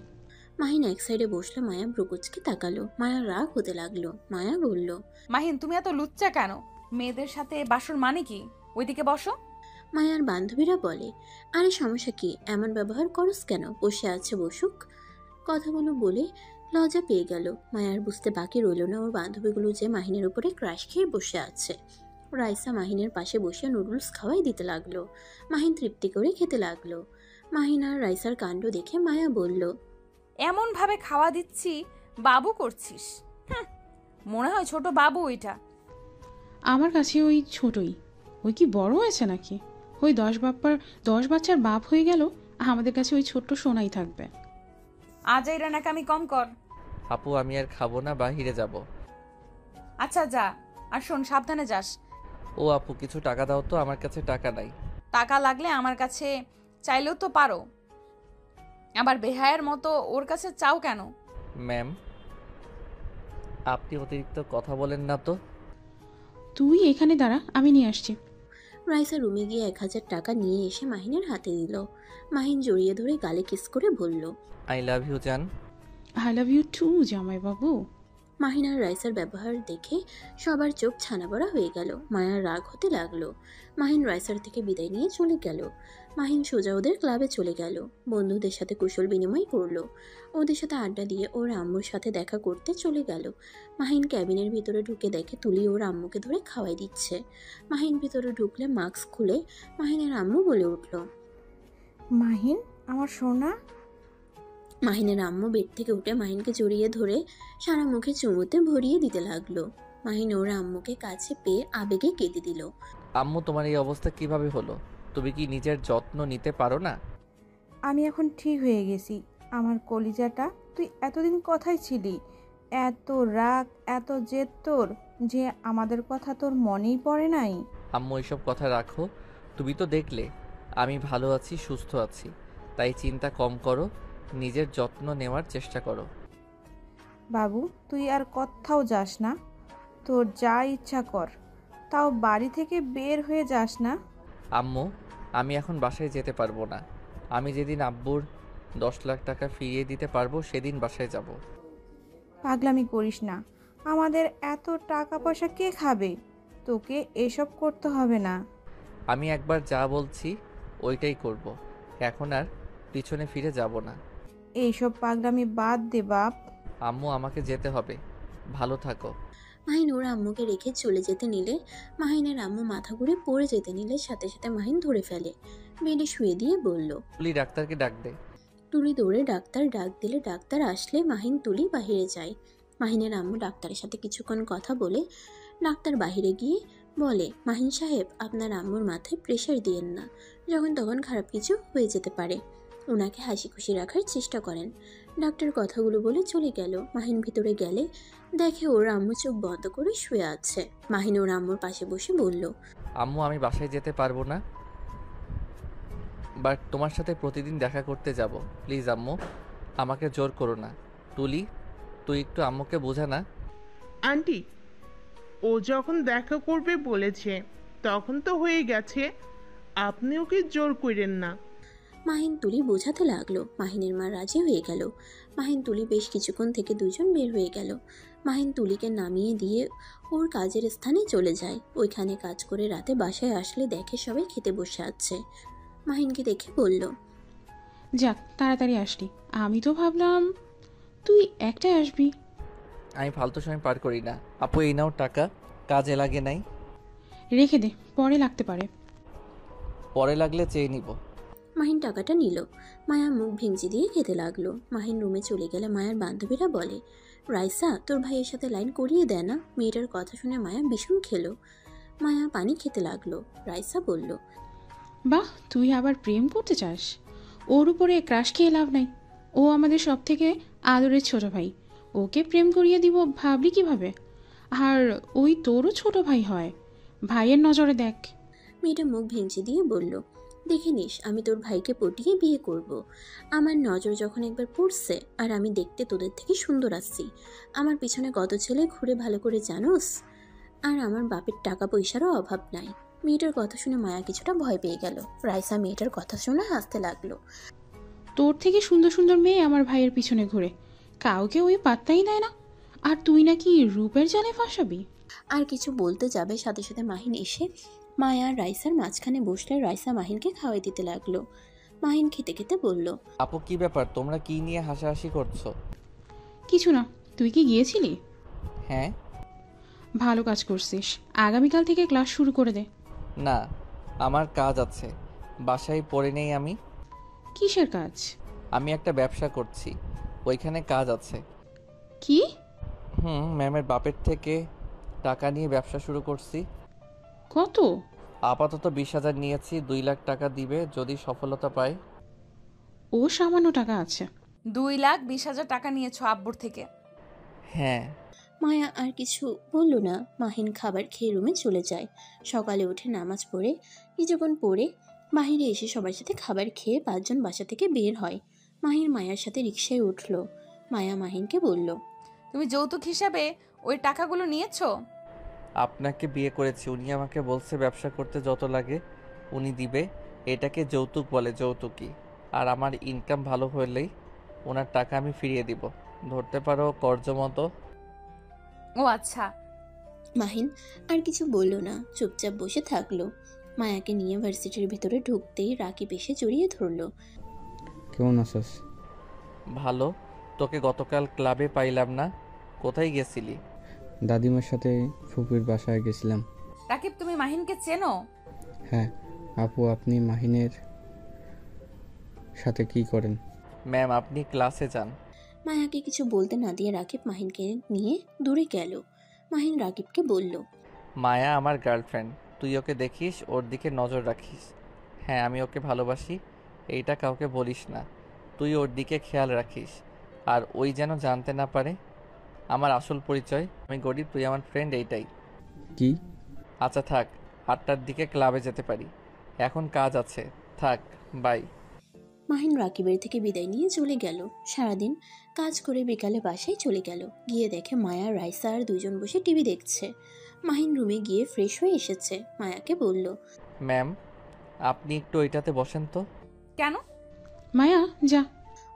মাহিন এক সাইডে বসলে মায়া ব্রুকুচকে তাকালো। মায়ার রাগ হতে লাগলো। মায়া বলল, মাহিন, তুমি এত লুচ্চা কেন? মেয়েদের সাথে বাসর মানে কি? ওইদিকে বসো। মায়ার বান্ধবীরা বলে, আরে সমস্যা কি, এমন ব্যবহার করস কেন? বসে আছে বসুক। কথাগুলো বলে লজ্জা পেয়ে গেল। মায়ার বুঝতে বাকি রইল না ওর বান্ধবীগুলো যে মাহিনের উপরে ক্রাশ খেয়ে বসে আছে। রাইসা মাহিনের পাশে বসে নুডলস খাওয়াই দিতে লাগলো। মাহিন তৃপ্তি করে খেতে লাগলো। মাহিন আর রাইসার কাণ্ড দেখে মায়া বলল, এমন ভাবে খাওয়া দিচ্ছি, বাবু করছিস? মনে হয় ছোট বাবু ওইটা। আমার কাছে ওই ছোটই। ওই কি বড় হয়েছে নাকি? ওই 10 বাচ্চার বাপ হয়ে গেল, আমাদের কাছে ওই ছোট্ট সোনাই থাকবে। আজ এই রান্নাকে আমি কম কর। আপু আমি আর খাবো না, বাহিরে যাব। আচ্ছা যা, আর শোন, সাবধানে যাস। ও আপু কিছু টাকা দাও তো, আমার কাছে টাকা নাই। টাকা লাগলে আমার কাছে চাইলেও তো পারো, আবার বেহায়ের মতো ওর কাছে চাও কেন? ম্যাম, আপনি অতিরিক্ত কথা বলেন না তো। তুই এখানে দাঁড়া, আমি নিয়ে আসছি। রাইসা রুমে গিয়ে 1000 টাকা নিয়ে এসে মাহিনের হাতে দিল। মাহিন জড়িয়ে ধরে গালে কিস করে বলল, আই লাভ ইউ জান। আই লাভ ইউ টু জামাই বাবু। মাহিন আর রাইসার ব্যবহার দেখে সবার চোখ ছানাবড়া হয়ে গেল। মায়ার রাগ হতে লাগলো। মাহিন রাইসার থেকে বিদায় নিয়ে চলে গেল। মাহিন সোজা ওদের ক্লাবে চলে গেল। বন্ধুদের সাথে কুশল বিনিময় করলো। ওদের সাথে আড্ডা দিয়ে ওর আম্মুর সাথে দেখা করতে চলে গেল। মাহিন ক্যাবিনের ভিতরে ঢুকে দেখে তুলি ওর আম্মুকে ধরে খাওয়াই দিচ্ছে। মাহিন ভিতরে ঢুকলে মাস্ক খুলে মাহিনের আম্মু বলে উঠল, মাহিন আমার সোনা। মাহিনের আম্মু বেড থেকে উঠে মাহিনকে জড়িয়ে ধরে সারা মুখে চুমুতে ভরিয়ে দিতে লাগলো। মাহিন ওর আম্মুকে কাছে পেয়ে আবেগে কেঁদে দিল। আম্মু তোমার এই অবস্থা কিভাবে হলো? তুমি কি নিজের যত্ন নিতে পারো না? আমি এখন ঠিক হয়ে গেছি। আমার কলিজাটা, তুই এতদিন কোথায় ছিলি? এত রাগ, এত জেদ তোর, যে আমাদের কথা তোর মনেই পড়ে নাই। আম্মু এইসব কথা রাখো। তুমি তো দেখলে আমি ভালো আছি, সুস্থ আছি, তাই চিন্তা কম করো, নিজের যত্ন নেওয়ার চেষ্টা করো। বাবু তুই আর কোথাও যাস না, তোর যা ইচ্ছা কর, তাও বাড়ি থেকে বের হয়ে যাস না। আম্মু আমি এখন বাসায় যেতে পারবো না। আমি যেদিন আব্বুর 10 লাখ টাকা ফিরিয়ে দিতে পারবো সেদিন বাসায় যাব। পাগলামি করিস না, আমাদের এত টাকা পয়সা কে খাবে? তোকে এসব করতে হবে না। আমি একবার যা বলছি ওইটাই করব। এখন আর পিছনে ফিরে যাব না। এইসব পাগলামি বাদ দে বাপ। আম্মু আমাকে যেতে হবে, ভালো থাকো। মাহিন ওর আম্মুকে রেখে চলে যেতে নিলে মাহিনের আম্মু মাথা ঘুরে পড়ে যেতে নিলে সাথে সাথে মাহিন ধরে ফেলে। বেডে শুয়ে দিয়ে বলল, তুলি ডাক্তারকে ডাক দে। তুলি দৌড়ে ডাক্তার ডাক দিলে ডাক্তার আসলে মাহিন তুলি বাহিরে যায়। মাহিনের আম্মু ডাক্তারের সাথে কিছুক্ষণ কথা বলে ডাক্তার বাহিরে গিয়ে বলে, মাহিন সাহেব আপনার আম্মুর মাথায় প্রেশার দিয়েন না, যখন তখন খারাপ কিছু হয়ে যেতে পারে। ওনাকে হাসি খুশি রাখার চেষ্টা করেন। ডাক্তার কথাগুলো বলে চলে গেল। মাহিন ভিতরে গেলে দেখে ওর আম্মু চোখ বন্ধ করে শুয়ে আছে। মাহিন ওর আম্মুর পাশে বসে বলল, আম্মু আমি বাসায় যেতে পারবো না, বাট তোমার সাথে প্রতিদিন দেখা করতে যাব। প্লিজ আম্মু, আমাকে জোর করো না। তুলি, তুই একটু আম্মুকে বোঝা না। আন্টি, ও যখন দেখা করবে বলেছে তখন তো হয়ে গেছে, আপনি ওকে জোর করেন না। মাহিন তুলি বোঝাতে লাগলো। মাহিনের মা রাজি হয়ে গেল। মাহিন তুলি বেশ কিছুক্ষণ থেকে দুজন বের হয়ে গেল। মাহিন তুলিকে নামিয়ে দিয়ে ওর কাজের স্থানে চলে যায়। ওইখানে কাজ করে রাতে বাসায় আসলে দেখে সবাই খেতে বসে আছে। মাহিনকে দেখে বলল, যাক তাড়াতাড়ি আসলি, আমি তো ভাবলাম তুই একটাই আসবি। আমি ফালতু সময় পার করি না। আপু এই নাও টাকা, কাজে লাগে নাই। রেখে দে, পরে লাগতে পারে। পরে লাগলে চেয়ে নিব। মাহিন টাকাটা নিল। মায়া মুখ ভেঙচি দিয়ে খেতে লাগলো। মাহিন রুমে চলে গেলে মায়ার বান্ধবীরা বলে, রাইসা তোর ভাইয়ের সাথে লাইন করিয়ে দেয় না। মেয়েটার কথা শুনে মায়া ভীষণ খেলো। মায়া পানি খেতে লাগলো। রাইসা বলল, বাহ, তুই আবার প্রেম করতে চাস? ওর উপরে ক্রাশ খেয়ে লাভ নাই। ও আমাদের সব থেকে আদরের ছোট ভাই, ওকে প্রেম করিয়ে দিব ভাবলি কিভাবে? আর ওই তোরও ছোট ভাই হয়, ভাইয়ের নজরে দেখ। মেয়েটা মুখ ভেঙচি দিয়ে বলল, দেখে নিস আমি তোর ভাইকে পটিয়ে বিয়ে করব। আমার নজর যখন একবার পড়ছে, আর আমি দেখতে তোদের থেকে সুন্দর আসছি, আমার পিছনে কত ছেলে ঘুরে ভালো করে জানোস। আর আমার বাপের টাকা পয়সারও অভাব নাই। মেয়েটার কথা শুনে মায়া কিছুটা ভয় পেয়ে গেল। রাইসা মেয়েটার কথা শুনে হাসতে লাগলো। তোর থেকে সুন্দর সুন্দর মেয়ে আমার ভাইয়ের পিছনে ঘুরে, কাউকে ওই পাত্তাই দেয় না, আর তুই নাকি রূপের জালে ফাঁসাবি। আর কিছু বলতে যাবে, সাথে সাথে মাহিন এসে মায়া আর রাইসার মাঝখানে বসলে রাইসা মাহিনকে খাওয়াই দিতে লাগলো। মাহিন খেতে খেতে বলল, আপু কি ব্যাপার, তোমরা কি নিয়ে হাসাহাসি করছো? কিছু না, তুই কি গিয়েছিলি? হ্যাঁ। ভালো কাজ করছিস, আগামীকাল থেকে ক্লাস শুরু করে দে। না, আমার কাজ আছে, বাসায় পড়ে নেই আমি। কিসের কাজ? আমি একটা ব্যবসা করছি, ওইখানে কাজ আছে। কি? ম্যামের বাপের থেকে টাকা নিয়ে ব্যবসা শুরু করছি। কত? আপাতত 20,000 নিয়েছি, 2 লাখ টাকা দিবে যদি সফলতা পাই। ও সামান্য টাকা আছে। 2,20,000 টাকা নিয়েছো আব্বুর থেকে? হ্যাঁ। মায়া আর কিছু বলল না। মাহিন খাবার খেয়ে রুমে চলে যায়। সকালে উঠে নামাজ পড়ে কিছুক্ষণ পরে বাহিরে এসে সবার সাথে খাবার খেয়ে 5 জন বাসা থেকে বের হয়। মাহিন মায়ার সাথে রিকশায় উঠল। মায়া মাহিনকে বলল, তুমি যৌতুক হিসাবে ওই টাকাগুলো নিয়েছো? আপনাকে বিয়ে করেছি, উনি আমাকে বলছে ব্যবসা করতে যত লাগে উনি দিবে, এটাকে যৌতুক বলে, যৌতুকই। আর আমার ইনকাম ভালো হলেই ওনার টাকা আমি ফিরিয়ে দিব, ধরতে পারো কর্জ মতো। ও আচ্ছা। মাহিন আর কিছু বলল না, চুপচাপ বসে থাকলো। মায়াকে নিয়ে ভার্সিটির ভিতরে ঢুকতেই রাকিব এসে জড়িয়ে ধরলো। কেমন আছিস? ভালো। তোকে গতকাল ক্লাবে পাইলাম না, কোথায় গেছিলি? দাদিমার সাথে ফুপির বাসায় গেছিলাম। রাকিব, তুমি মাহিনকে চেনো? হ্যাঁ। আপু আপনি মাহিনের সাথে কি করেন? ম্যাম আপনি ক্লাসে যান। মায়াকে কিছু বলতে না দিয়ে রাকিব মাহিনকে নিয়ে দূরে গেল। মাহিন রাকিবকে বলল, মায়া আমার গার্লফ্রেন্ড, তুই ওকে দেখিস, ওর দিকে নজর রাখিস। হ্যাঁ আমি ওকে ভালোবাসি, এইটা কাউকে বলিস না। তুই ওর দিকে খেয়াল রাখিস, আর ওই যেন জানতে না পারে আমার আসল পরিচয়। আমি গরিব, তুই আমার ফ্রেন্ড, এইটাই। কি? আচ্ছা থাক, 8টার দিকে ক্লাবে যেতে পারি, এখন কাজ আছে, থাক, বাই। মাহিন রাকিবের থেকে বিদায় নিয়ে চলে গেল। সারাদিন কাজ করে বিকালে বাসায় চলে গেল। গিয়ে দেখে মায়া রাইসা আর 2 জন বসে টিভি দেখছে। মাহিন রুমে গিয়ে ফ্রেশ হয়ে এসেছে। মায়াকে বলল, ম্যাম আপনি একটু ওইটাতে বসেন তো। কেন? মায়া যা।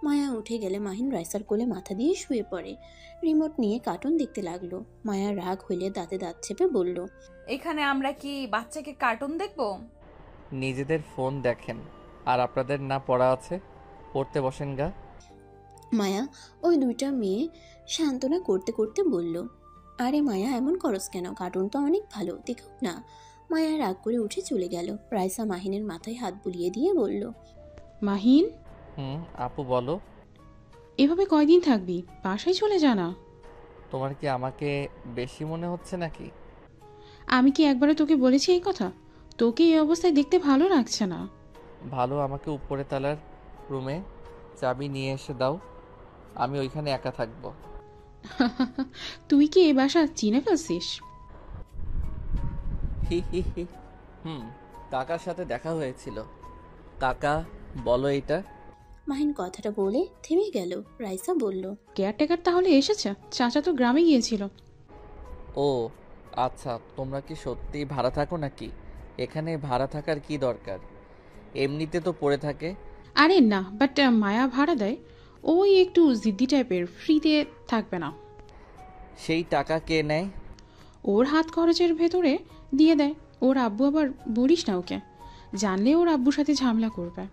মায়া উঠে গেলে মাহিন রাইসার কোলে মাথা দিয়ে শুয়ে পড়ে। রিমোট নিয়ে কার্টুন দেখতে লাগলো। মায়া রাগ হইলে দাঁতে দাঁত চেপে বলল, এখানে আমরা কি বাচ্চাকে কার্টুন দেখবো? নিজেদের ফোন দেখেন, আর আপনাদের না পড়া আছে, পড়তে বসেন গা। মায়া ওই 2টা মেয়ে সান্ত্বনা করতে করতে বলল, আরে মায়া এমন করস কেন, কার্টুন তো অনেক ভালো, দেখুক না। মায়া রাগ করে উঠে চলে গেল। রাইসা মাহিনের মাথায় হাত বুলিয়ে দিয়ে বলল, মাহিন, আপু বলো। এভাবে কয়দিন থাকবি? বাসায় চলে যা না। তোমার কি আমাকে বেশি মনে হচ্ছে নাকি? আমি কি একবারে তোকে বলেছি এই কথা? তোকে এই অবস্থায় দেখতে ভালো লাগছে না। ভালো, আমাকে উপরে তালার রুমে চাবি নিয়ে এসে দাও, আমি ওইখানে একা থাকবো। তুই কি এই বাসা চিনে ফেলছিস? হি হি হি। কাকার সাথে দেখা হয়েছিল। কাকা বলো এটা। মাহিন কথাটা বলে থেমে গেল। রাইসা বলল, কেয়ারটেকার তাহলে এসেছে? চাচা তো গ্রামে গিয়েছিল। ও আচ্ছা, তোমরা কি সত্যি ভাড়া থাকো নাকি? এখানে ভাড়া থাকার কি দরকার, এমনিতে তো পড়ে থাকে। আরে না, বাট মায়া ভাড়া দেয়। ওই একটু জিদ্দি টাইপের, ফ্রিতে থাকবে না। সেই টাকা কে নেয়? ওর হাত খরচের ভেতরে দিয়ে দেয়। ওর আব্বু আবার বলিস না ওকে, জানলে ওর আব্বুর সাথে ঝামেলা করবে।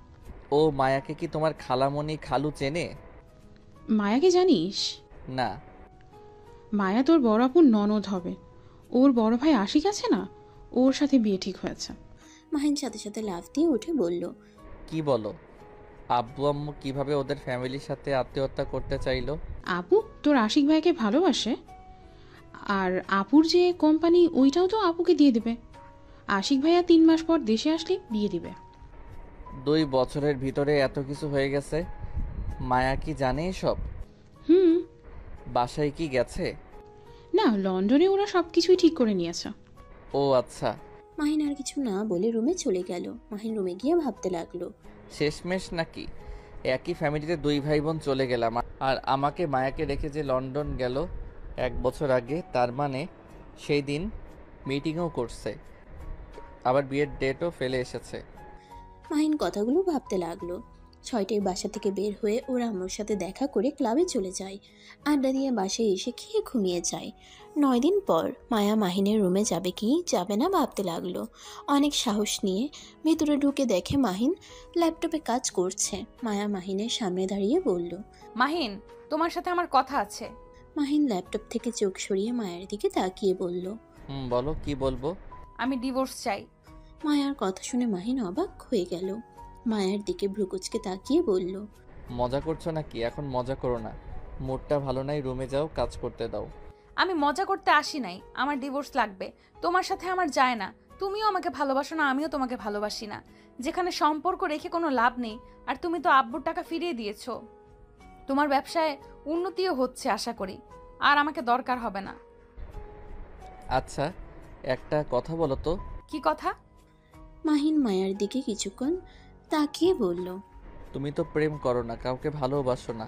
ও মায়াকে কি তোমার খালামণি খালু চেনে? মায়াকে জানিস? না। মায়া তোর বড় আপুর ননদ হবে। ওর বড় ভাই আশিক আছে না, ওর সাথে বিয়ে ঠিক হয়েছে। মাহিন সাথে সাথে লাফ দিয়ে উঠে বলল, কি বলো? আব্বু আম্মু কিভাবে ওদের ফ্যামিলির সাথে আত্মীয়তা করতে চাইলো? আপু তোর আশিক ভাইকে ভালোবাসে, আর আপুর যে কোম্পানি ওইটাও তো আপুকে দিয়ে দেবে। আশিক ভাইয়া 3 মাস পর দেশে আসলে বিয়ে দিবে। 2 বছরের ভিতরে এত কিছু হয়ে গেছে। মায়া কি জানে এসব? বাসায় কি গেছে? না, লন্ডনে ওরা সবকিছুই ঠিক করে নিয়েছে। ও আচ্ছা। মাহিন আর কিছু না বলে রুমে চলে গেল। মাহিন রুমে গিয়ে ভাবতে লাগলো, শেষমেশ নাকি একই ফ্যামিলিতে 2 ভাই বোন চলে গেলাম, আর আমাকে মায়াকে রেখে যে লন্ডন গেল 1 বছর আগে, তার মানে সেই দিন মিটিংও করছে, আবার বিয়ের ডেটও ফেলে এসেছে। মাহিন কথাগুলো ভাবতে লাগলো। 6টায় বাসা থেকে বের হয়ে ওর আম্মুর সাথে দেখা করে ক্লাবে চলে যায়। আড্ডা দিয়ে বাসায় এসে খেয়ে ঘুমিয়ে যায়। 9 দিন পর মায়া মাহিনের রুমে যাবে কি যাবে না ভাবতে লাগলো। অনেক সাহস নিয়ে ভেতরে ঢুকে দেখে মাহিন ল্যাপটপে কাজ করছে। মায়া মাহিনের সামনে দাঁড়িয়ে বলল, মাহিন, তোমার সাথে আমার কথা আছে। মাহিন ল্যাপটপ থেকে চোখ সরিয়ে মায়ের দিকে তাকিয়ে বলল, বলো, কি বলবো? আমি ডিভোর্স চাই। মায়ার কথা শুনে মাহিন অবাক হয়ে গেল। মায়ের দিকে ভ্রুকুচকে তাকিয়ে বলল, মজা করছো নাকি? এখন মজা করো না, মুডটা ভালো নাই, রুমে যাও, কাজ করতে দাও। আমি মজা করতে আসি নাই, আমার ডিভোর্স লাগবে। তোমার সাথে আমার যায় না। তুমিও আমাকে ভালোবাসো না, আমিও তোমাকে ভালোবাসি না। যেখানে সম্পর্ক রেখে কোনো লাভ নেই। আর তুমি তো আব্বুর টাকা ফিরিয়ে দিয়েছো। তোমার ব্যবসায় উন্নতিও হচ্ছে আশা করি। আর আমাকে দরকার হবে না। আচ্ছা, একটা কথা বলো তো। কি কথা? মাহিন মায়ার দিকে কিছুক্ষণ তাকিয়ে বলল, তুমি তো প্রেম করো না, কাউকে ভালোবাসো না,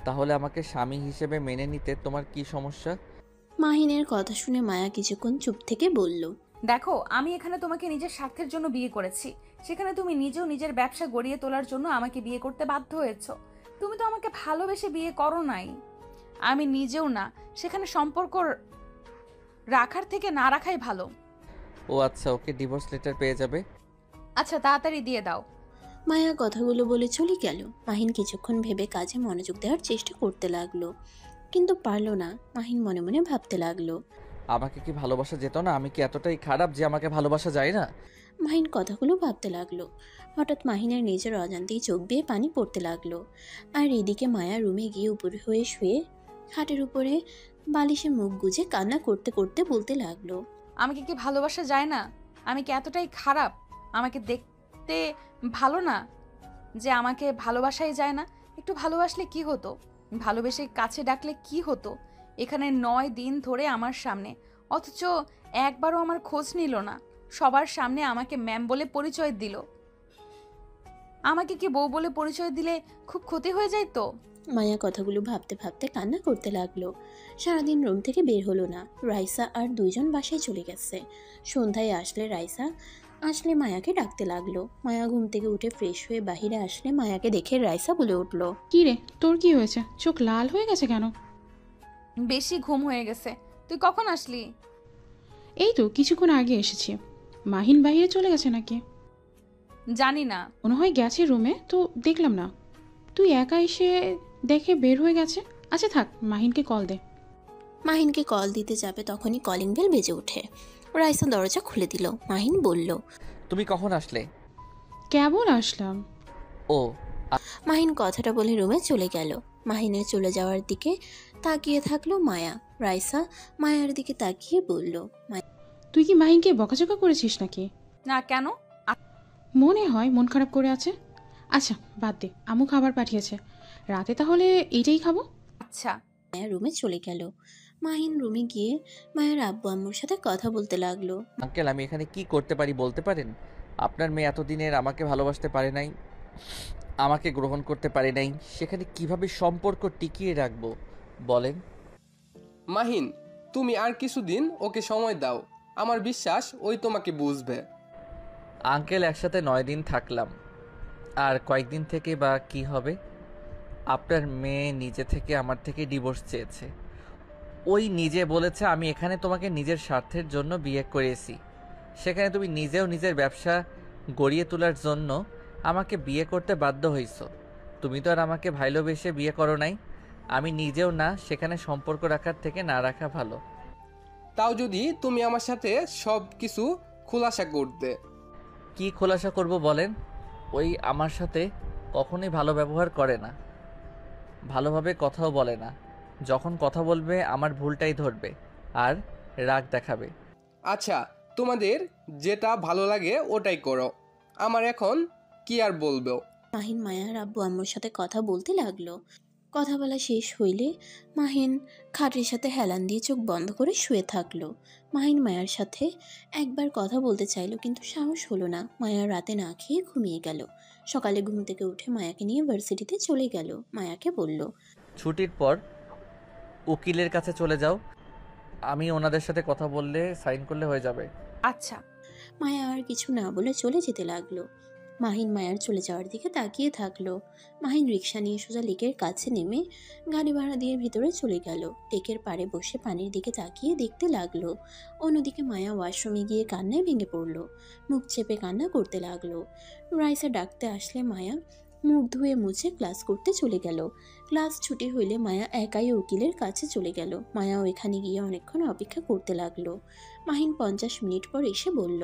তাহলে আমাকে স্বামী হিসেবে মেনে নিতে তোমার কি সমস্যা? মাহিনের কথা শুনে মায়া কিছুক্ষণ চুপ থেকে বলল, দেখো, আমি এখানে তোমাকে নিজের স্বার্থের জন্য বিয়ে করেছি। সেখানে তুমি নিজেও নিজের ব্যবসা গড়িয়ে তোলার জন্য আমাকে বিয়ে করতে বাধ্য হয়েছো। তুমি তো আমাকে ভালোবেসে বিয়ে করো নাই। আমি নিজেও না। সেখানে সম্পর্ক রাখার থেকে না রাখাই ভালো। ও আচ্ছা, ওকে ডিভোর্স লেটার পেয়ে যাবে। আচ্ছা, তাড়াতাড়ি দিয়ে দাও। মায়া কথাগুলো বলে চলে গেল। মাহিন কিছুক্ষণ ভেবে কাজে মনোযোগ দেওয়ার চেষ্টা করতে লাগলো, কিন্তু পারল না। মাহিন মনে মনে ভাবতে লাগলো, আমাকে কি ভালোবাসা যেত না? আমি কি এতটাই খারাপ যে আমাকে ভালোবাসা যায় না? মাহিন কথাগুলো ভাবতে লাগলো। হঠাৎ মাহিনের নিজের অজান্তেই চোখ বেয়ে পানি পড়তে লাগলো। আর এদিকে মায়া রুমে গিয়ে উপরে হয়ে শুয়ে খাটের উপরে বালিশে মুখ গুজে কান্না করতে করতে বলতে লাগলো, আমাকে কি ভালোবাসা যায় না? আমি কি এতটাই খারাপ? আমাকে দেখতে ভালো না যে আমাকে ভালোবাসাই যায় না? একটু ভালোবাসলে কি হতো? ভালোবেসে কাছে ডাকলে কি হতো? এখানে 9 দিন ধরে আমার সামনে, অথচ একবারও আমার খোঁজ নিল না। সবার সামনে আমাকে ম্যাম বলে পরিচয় দিল। আমাকে কি বউ বলে পরিচয় দিলে খুব ক্ষতি হয়ে যায় তো? মায়া কথাগুলো ভাবতে ভাবতে কান্না করতে লাগলো। সারাদিন রুম থেকে বের হলো না। রাইসা আর 2 জন বাসায় চলে গেছে। সন্ধ্যায় রাইসা আসলে মায়াকে ডাকতে লাগলো। মায়া ঘুম থেকে উঠে ফ্রেশ হয়ে বাহিরে আসলে মায়াকে দেখে রাইসা বলে উঠলো, কি রে, তোর কি হয়েছে? চোখ লাল হয়ে গেছে কেন? বেশি ঘুম হয়ে গেছে। তুই কখন আসলি? এই তো কিছুক্ষণ আগে এসেছি। মাহিন বাইরে চলে গেছে নাকি? জানি না, মনে হয় গেছে রুমে, তো দেখলাম না। তুই একা এসে দেখে বের হয়ে গেছে। আচ্ছা থাক, মাহিনকে কল দে। মাহিনকে কল দিতে যাবে তখনই কলিং বেল বেজে ওঠে। রাইসা দরজা খুলে দিল। মাহিন বলল, তুমি কখন আসলে? কেবল আসলাম। ও। মাহিন কথাটা বলে রুমে চলে গেল। মাহিনের চলে যাওয়ার দিকে তাকিয়ে থাকলো মায়া। রাইসা মায়ার দিকে তাকিয়ে বলল, তুই কি মাহিনকে বকাঝকা করেছিস নাকি? না কেন? মনে হয় মন খারাপ করে আছে। আচ্ছা বাদ দে, আম্মু খাবার পাঠিয়েছে, রাতে তাহলে এইটাই খাবো। আচ্ছা। মায়া রুমে চলে গেল। মাহিন রুমে গিয়ে মায়ের আব্বু আম্মুর সাথে কথা বলতে লাগলো। আঙ্কেল, আমি এখানে কি করতে পারি বলতে পারেন? আপনার মেয়ে এতদিনের আমাকে ভালোবাসতে পারে নাই, আমাকে গ্রহণ করতে পারে নাই, সেখানে কিভাবে সম্পর্ক টিকিয়ে রাখবো বলেন? মাহিন, তুমি আর কিছুদিন ওকে সময় দাও, আমার বিশ্বাস ওই তোমাকে বুঝবে। আঙ্কেল, একসাথে 9 দিন থাকলাম, আর কয়েকদিন থেকে বা কি হবে? আপনার মেয়ে নিজে থেকে আমার থেকে ডিভোর্স চেয়েছে। ওই নিজে বলেছে আমি এখানে তোমাকে নিজের স্বার্থের জন্য বিয়ে করেছি, সেখানে তুমি নিজেও নিজের ব্যবসা গড়িয়ে তোলার জন্য আমাকে বিয়ে করতে বাধ্য হইছো। তুমি তো আর আমাকে ভালোবেসে বিয়ে করো নাই, আমি নিজেও না, সেখানে সম্পর্ক রাখার থেকে না রাখা ভালো। তাও যদি তুমি আমার সাথে সব কিছু খোলাসা করতে। কি খোলাসা করব বলেন? ওই আমার সাথে কখনোই ভালো ব্যবহার করে না, ভালোভাবে কথাও বলে না, যখন কথা বলবে আমার ভুলটাই ধরবে আর রাগ দেখাবে। আচ্ছা, তোমাদের যেটা ভালো লাগে ওটাই করো, আমার এখন কি আর বলবো। মাহিন মায়ার আব্বু আম্মুর সাথে কথা বলতে লাগলো। কথা বলা শেষ হইলে মাহিন খাটের সাথে হেলান দিয়ে চোখ বন্ধ করে শুয়ে থাকলো। মাহিন মায়ার সাথে একবার কথা বলতে চাইলো, কিন্তু সাহস হলো না। মায়া রাতে না খেয়ে ঘুমিয়ে গেল। সকালে ঘুম থেকে উঠে মায়াকে নিয়ে ভার্সিটিতে চলে গেল। মায়াকে বলল, ছুটির পর উকিলের কাছে চলে যাও, আমি ওনাদের সাথে কথা বললে সাইন করলে হয়ে যাবে। আচ্ছা। মায়া আর কিছু না বলে চলে যেতে লাগলো। মাহিন মায়ার চলে যাওয়ার দিকে তাকিয়ে থাকলো। মাহিন রিক্সা নিয়ে সোজা লেকের কাছে নেমে গাড়ি ভাড়া দিয়ে ভিতরে চলে গেল। লেকের পাড়ে বসে পানির দিকে তাকিয়ে দেখতে লাগলো। অন্যদিকে মায়া ওয়াশরুমে গিয়ে কান্নায় ভেঙে পড়লো। মুখ চেপে কান্না করতে লাগলো। রাইসা ডাকতে আসলে মায়া মুখ ধুয়ে মুছে ক্লাস করতে চলে গেল। ক্লাস ছুটি হইলে মায়া একাই উকিলের কাছে চলে গেল। মায়াও এখানে গিয়ে অনেকক্ষণ অপেক্ষা করতে লাগলো। মাহিন 50 মিনিট পর এসে বলল,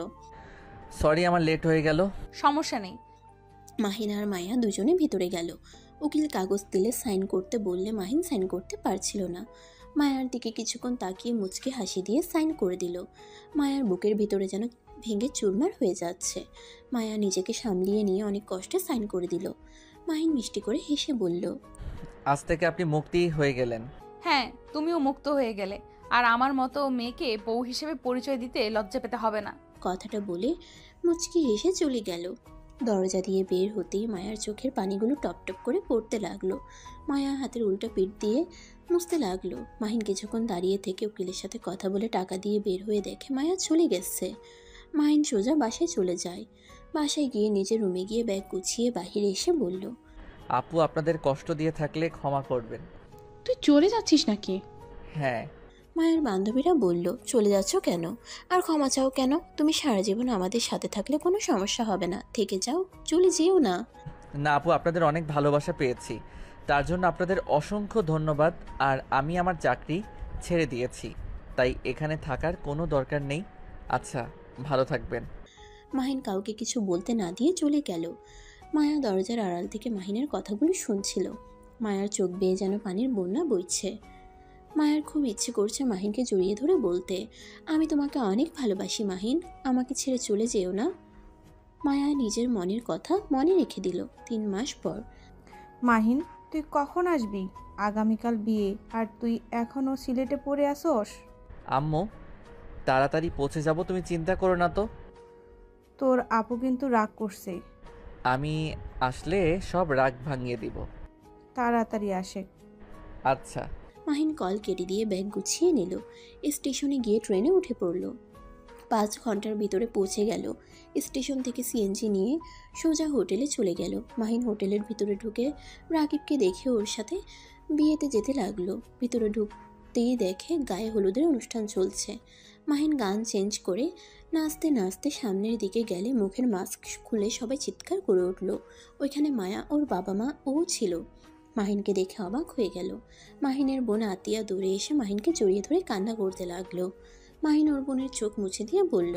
সরি, আমার লেট হয়ে গেল। সমস্যা নেই। মাহিন আর মায়া দুজনে ভিতরে গেল। উকিল কাগজ দিলে সাইন করতে বললে মাহিন সাইন করতে পারছিল না। মায়ার দিকে কিছুক্ষণ তাকিয়ে মুচকে হাসি দিয়ে সাইন করে দিল। মায়ার বুকের ভিতরে যেন ভেঙে চুরমার হয়ে যাচ্ছে। মায়া নিজেকে সামলিয়ে নিয়ে অনেক কষ্টে সাইন করে দিল। মাহিন মিষ্টি করে হেসে বলল, আজ থেকে আপনি মুক্তি হয়ে গেলেন। হ্যাঁ, তুমিও মুক্ত হয়ে গেলে, আর আমার মতো মেয়েকে বউ হিসেবে পরিচয় দিতে লজ্জা পেতে হবে না। কথাটা বলে মুচকি হেসে চলে গেল। দরজা দিয়ে বের হতেই মায়ার চোখের পানিগুলো টপটপ করে পড়তে লাগলো। মায়া হাতের উল্টা পিঠ দিয়ে মুছতে লাগলো। মাহিন কিছুক্ষণ দাঁড়িয়ে থেকে উকিলের সাথে কথা বলে টাকা দিয়ে বের হয়ে দেখে মায়া চলে গেছে। মাহিন সোজা বাসায় চলে যায়। বাসায় গিয়ে নিজের রুমে গিয়ে ব্যাগ গুছিয়ে বাহিরে এসে বলল, আপু, আপনাদের কষ্ট দিয়ে থাকলে ক্ষমা করবেন। তুই চলে যাচ্ছিস নাকি? হ্যাঁ। মায়ের বান্ধবীরা বলল, চলে যাচ্ছ কেন আর ক্ষমা চাও কেন? তুমি সারা জীবন আমাদের সাথে থাকলে কোনো সমস্যা হবে না, থেকে যাও, চলে যেও না। না আপু, আপনাদের অনেক ভালোবাসা পেয়েছি, তার জন্য আপনাদের অসংখ্য ধন্যবাদ। আর আমি আমার চাকরি ছেড়ে দিয়েছি, তাই এখানে থাকার কোনো দরকার নেই। আচ্ছা, ভালো থাকবেন। মাহিন কাউকে কিছু বলতে না দিয়ে চলে গেল। মায়া দরজার আড়াল থেকে মাহিনের কথাগুলো শুনছিল। মায়ার চোখ বেয়ে যেন পানির বন্যা বইছে। মায়ার খুব ইচ্ছে করছে মাহিনকে জড়িয়ে ধরে বলতে, আমি তোমাকে অনেক ভালোবাসি মাহিন, আমাকে ছেড়ে চলে যেও না। মায়া নিজের মনের কথা মনে রেখে দিল। 3 মাস পর। মাহিন, তুই কখন আসবি? আগামীকাল বিয়ে, আর তুই এখনো সিলেটে পড়ে আসোস? আম্মু, তাড়াতাড়ি পৌঁছে যাব, তুমি চিন্তা করো না তো। তোর আপু কিন্তু রাগ করছে। আমি আসলে সব রাগ ভাঙিয়ে দিব। তাড়াতাড়ি আসে। আচ্ছা। মাহিন কল কেটে দিয়ে ব্যাগ গুছিয়ে নিল। স্টেশনে গিয়ে ট্রেনে উঠে পড়ল। 5 ঘন্টার ভিতরে পৌঁছে গেল। স্টেশন থেকে সিএনজি নিয়ে সোজা হোটেলে চলে গেল। মাহিন হোটেলের ভিতরে ঢুকে রাকিবকে দেখে ওর সাথে বিয়েতে যেতে লাগলো। ভিতরে ঢুকতেই দেখে গায়ে হলুদের অনুষ্ঠান চলছে। মাহিন গান চেঞ্জ করে নাচতে নাচতে সামনের দিকে গেলে মুখের মাস্ক খুলে সবাই চিৎকার করে উঠল। ওইখানে মায়া, ওর বাবা মা ও ছিল। মাহিনকে দেখে অবাক হয়ে গেল। মাহিনের বোন আতিয়া দৌড়ে এসে মাহিনকে জড়িয়ে ধরে কান্না করতে লাগলো। মাহিন ওর বোনের চোখ মুছে দিয়ে বলল,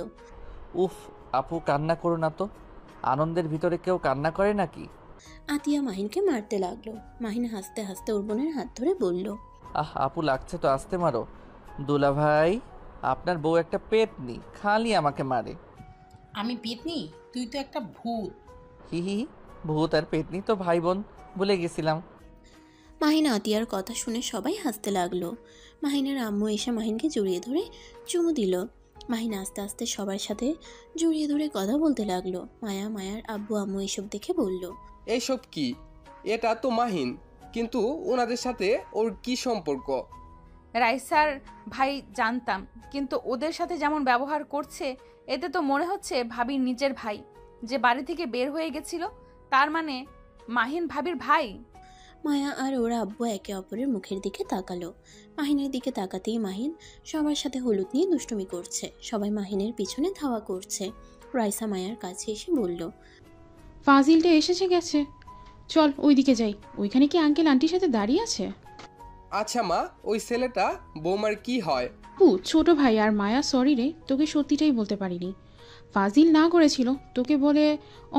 উফ আপু, কান্না করো না তো, আনন্দের ভিতরে কেউ কান্না করে নাকি? আতিয়া মাহিনকে মারতে লাগলো। মাহিন হাসতে হাসতে ওর বোনের হাত ধরে বলল, আহ আপু, লাগছে তো, আসতে মারো। দুলা ভাই, আপনার বউ একটা পেতনি, খালি আমাকে মারে। আমি পেতনি? তুই তো একটা ভূত। হি হি হি। ভূত আর পেতনি তো ভাই বোন, ভুলে গেছিলাম। মাহিন আতিয়ার কথা শুনে সবাই হাসতে লাগলো। মাহিনের আম্মু এসে মাহিনকে জড়িয়ে ধরে চুমু দিল। মাহিন আস্তে আস্তে সবার সাথে জড়িয়ে ধরে কথা বলতে লাগলো। মায়ার আব্বু আম্মু এসব দেখে বলল, এইসব কি? এটা তো মাহিন, কিন্তু ওনাদের সাথে ওর কি সম্পর্ক? রাইসার ভাই জানতাম, কিন্তু ওদের সাথে যেমন ব্যবহার করছে এতে তো মনে হচ্ছে ভাবির নিজের ভাই, যে বাড়ি থেকে বের হয়ে গেছিল। তার মানে মাহিন ভাবির ভাই। মায়া আর ওরা আব্বু একে অপরের মুখের দিকে তাকালো। মাহিনের দিকে তাকাতেই মাহিন সবার সাথে হলুদ নিয়ে দুষ্টুমি করছে। সবাই মাহিনের পিছনে ধাওয়া করছে। রাইসা মায়ার কাছে এসে বলল, ফাজিলটা এসেছে গেছে, চল ওইদিকে যাই। ওইখানে কি আঙ্কেল আন্টির সাথে দাঁড়িয়ে আছে? আচ্ছা মা, ওই ছেলেটা বৌমার কি হয়? ছোট ভাই। আর মায়া সরি রে, তোকে সত্যিটাই বলতে পারিনি। ফাজিল না করেছিল তোকে বলে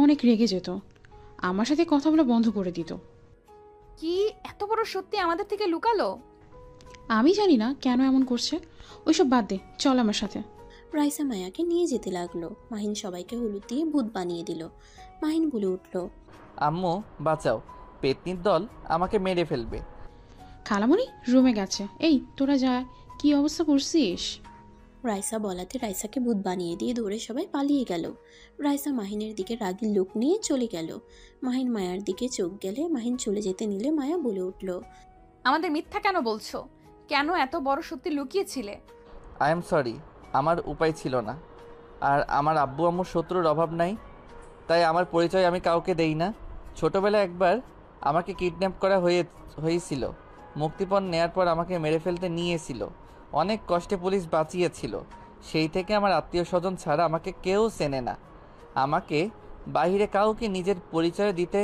অনেক রেগে যেত, আমার সাথে কথা বলা বন্ধ করে দিত। কি এত বড় সত্যি আমাদের থেকে লুকালো? আমি জানি না কেন এমন করছে, ওইসব বাদ দে, চল আমার সাথে। রাইসা মায়াকে নিয়ে যেতে লাগলো। মাহিন সবাইকে হলুদ দিয়ে ভূত বানিয়ে দিল। মাহিন বলে উঠল, আম্মু বাঁচাও, পেতনির দল আমাকে মেরে ফেলবে। খালামণি রুমে গেছে। এই তোরা যা, কি অবস্থা করছিস? রাইসা বলাতে রাইসাকে ভূত বানিয়ে দিয়ে দৌড়ে সবাই পালিয়ে গেল। রাইসা মাহিনের দিকে রাগী লোক নিয়ে চলে গেল। মাহিন মায়ার দিকে চোখ গেলে মাহিন চলে যেতে নিলে মায়া বলে উঠল, আমাদের মিথ্যা কেন বলছো? কেন এত বড় সত্যি লুকিয়েছিলে? আই এম সরি, আমার উপায় ছিল না। আর আমার আব্বু আম্মুর শত্রুর অভাব নাই, তাই আমার পরিচয় আমি কাউকে দেই না। ছোটবেলায় একবার আমাকে কিডন্যাপ করা হয়েছিল। মুক্তিপণ নেয়ার পর আমাকে মেরে ফেলতে নিয়েছিল। অনেক কষ্টে পুলিশ বাঁচিয়েছিল। সেই থেকে আমার আত্মীয় স্বজন ছাড়া আমাকে কেউ চেনে না। আমাকে বাইরে কাউকে নিজের পরিচয় দিতে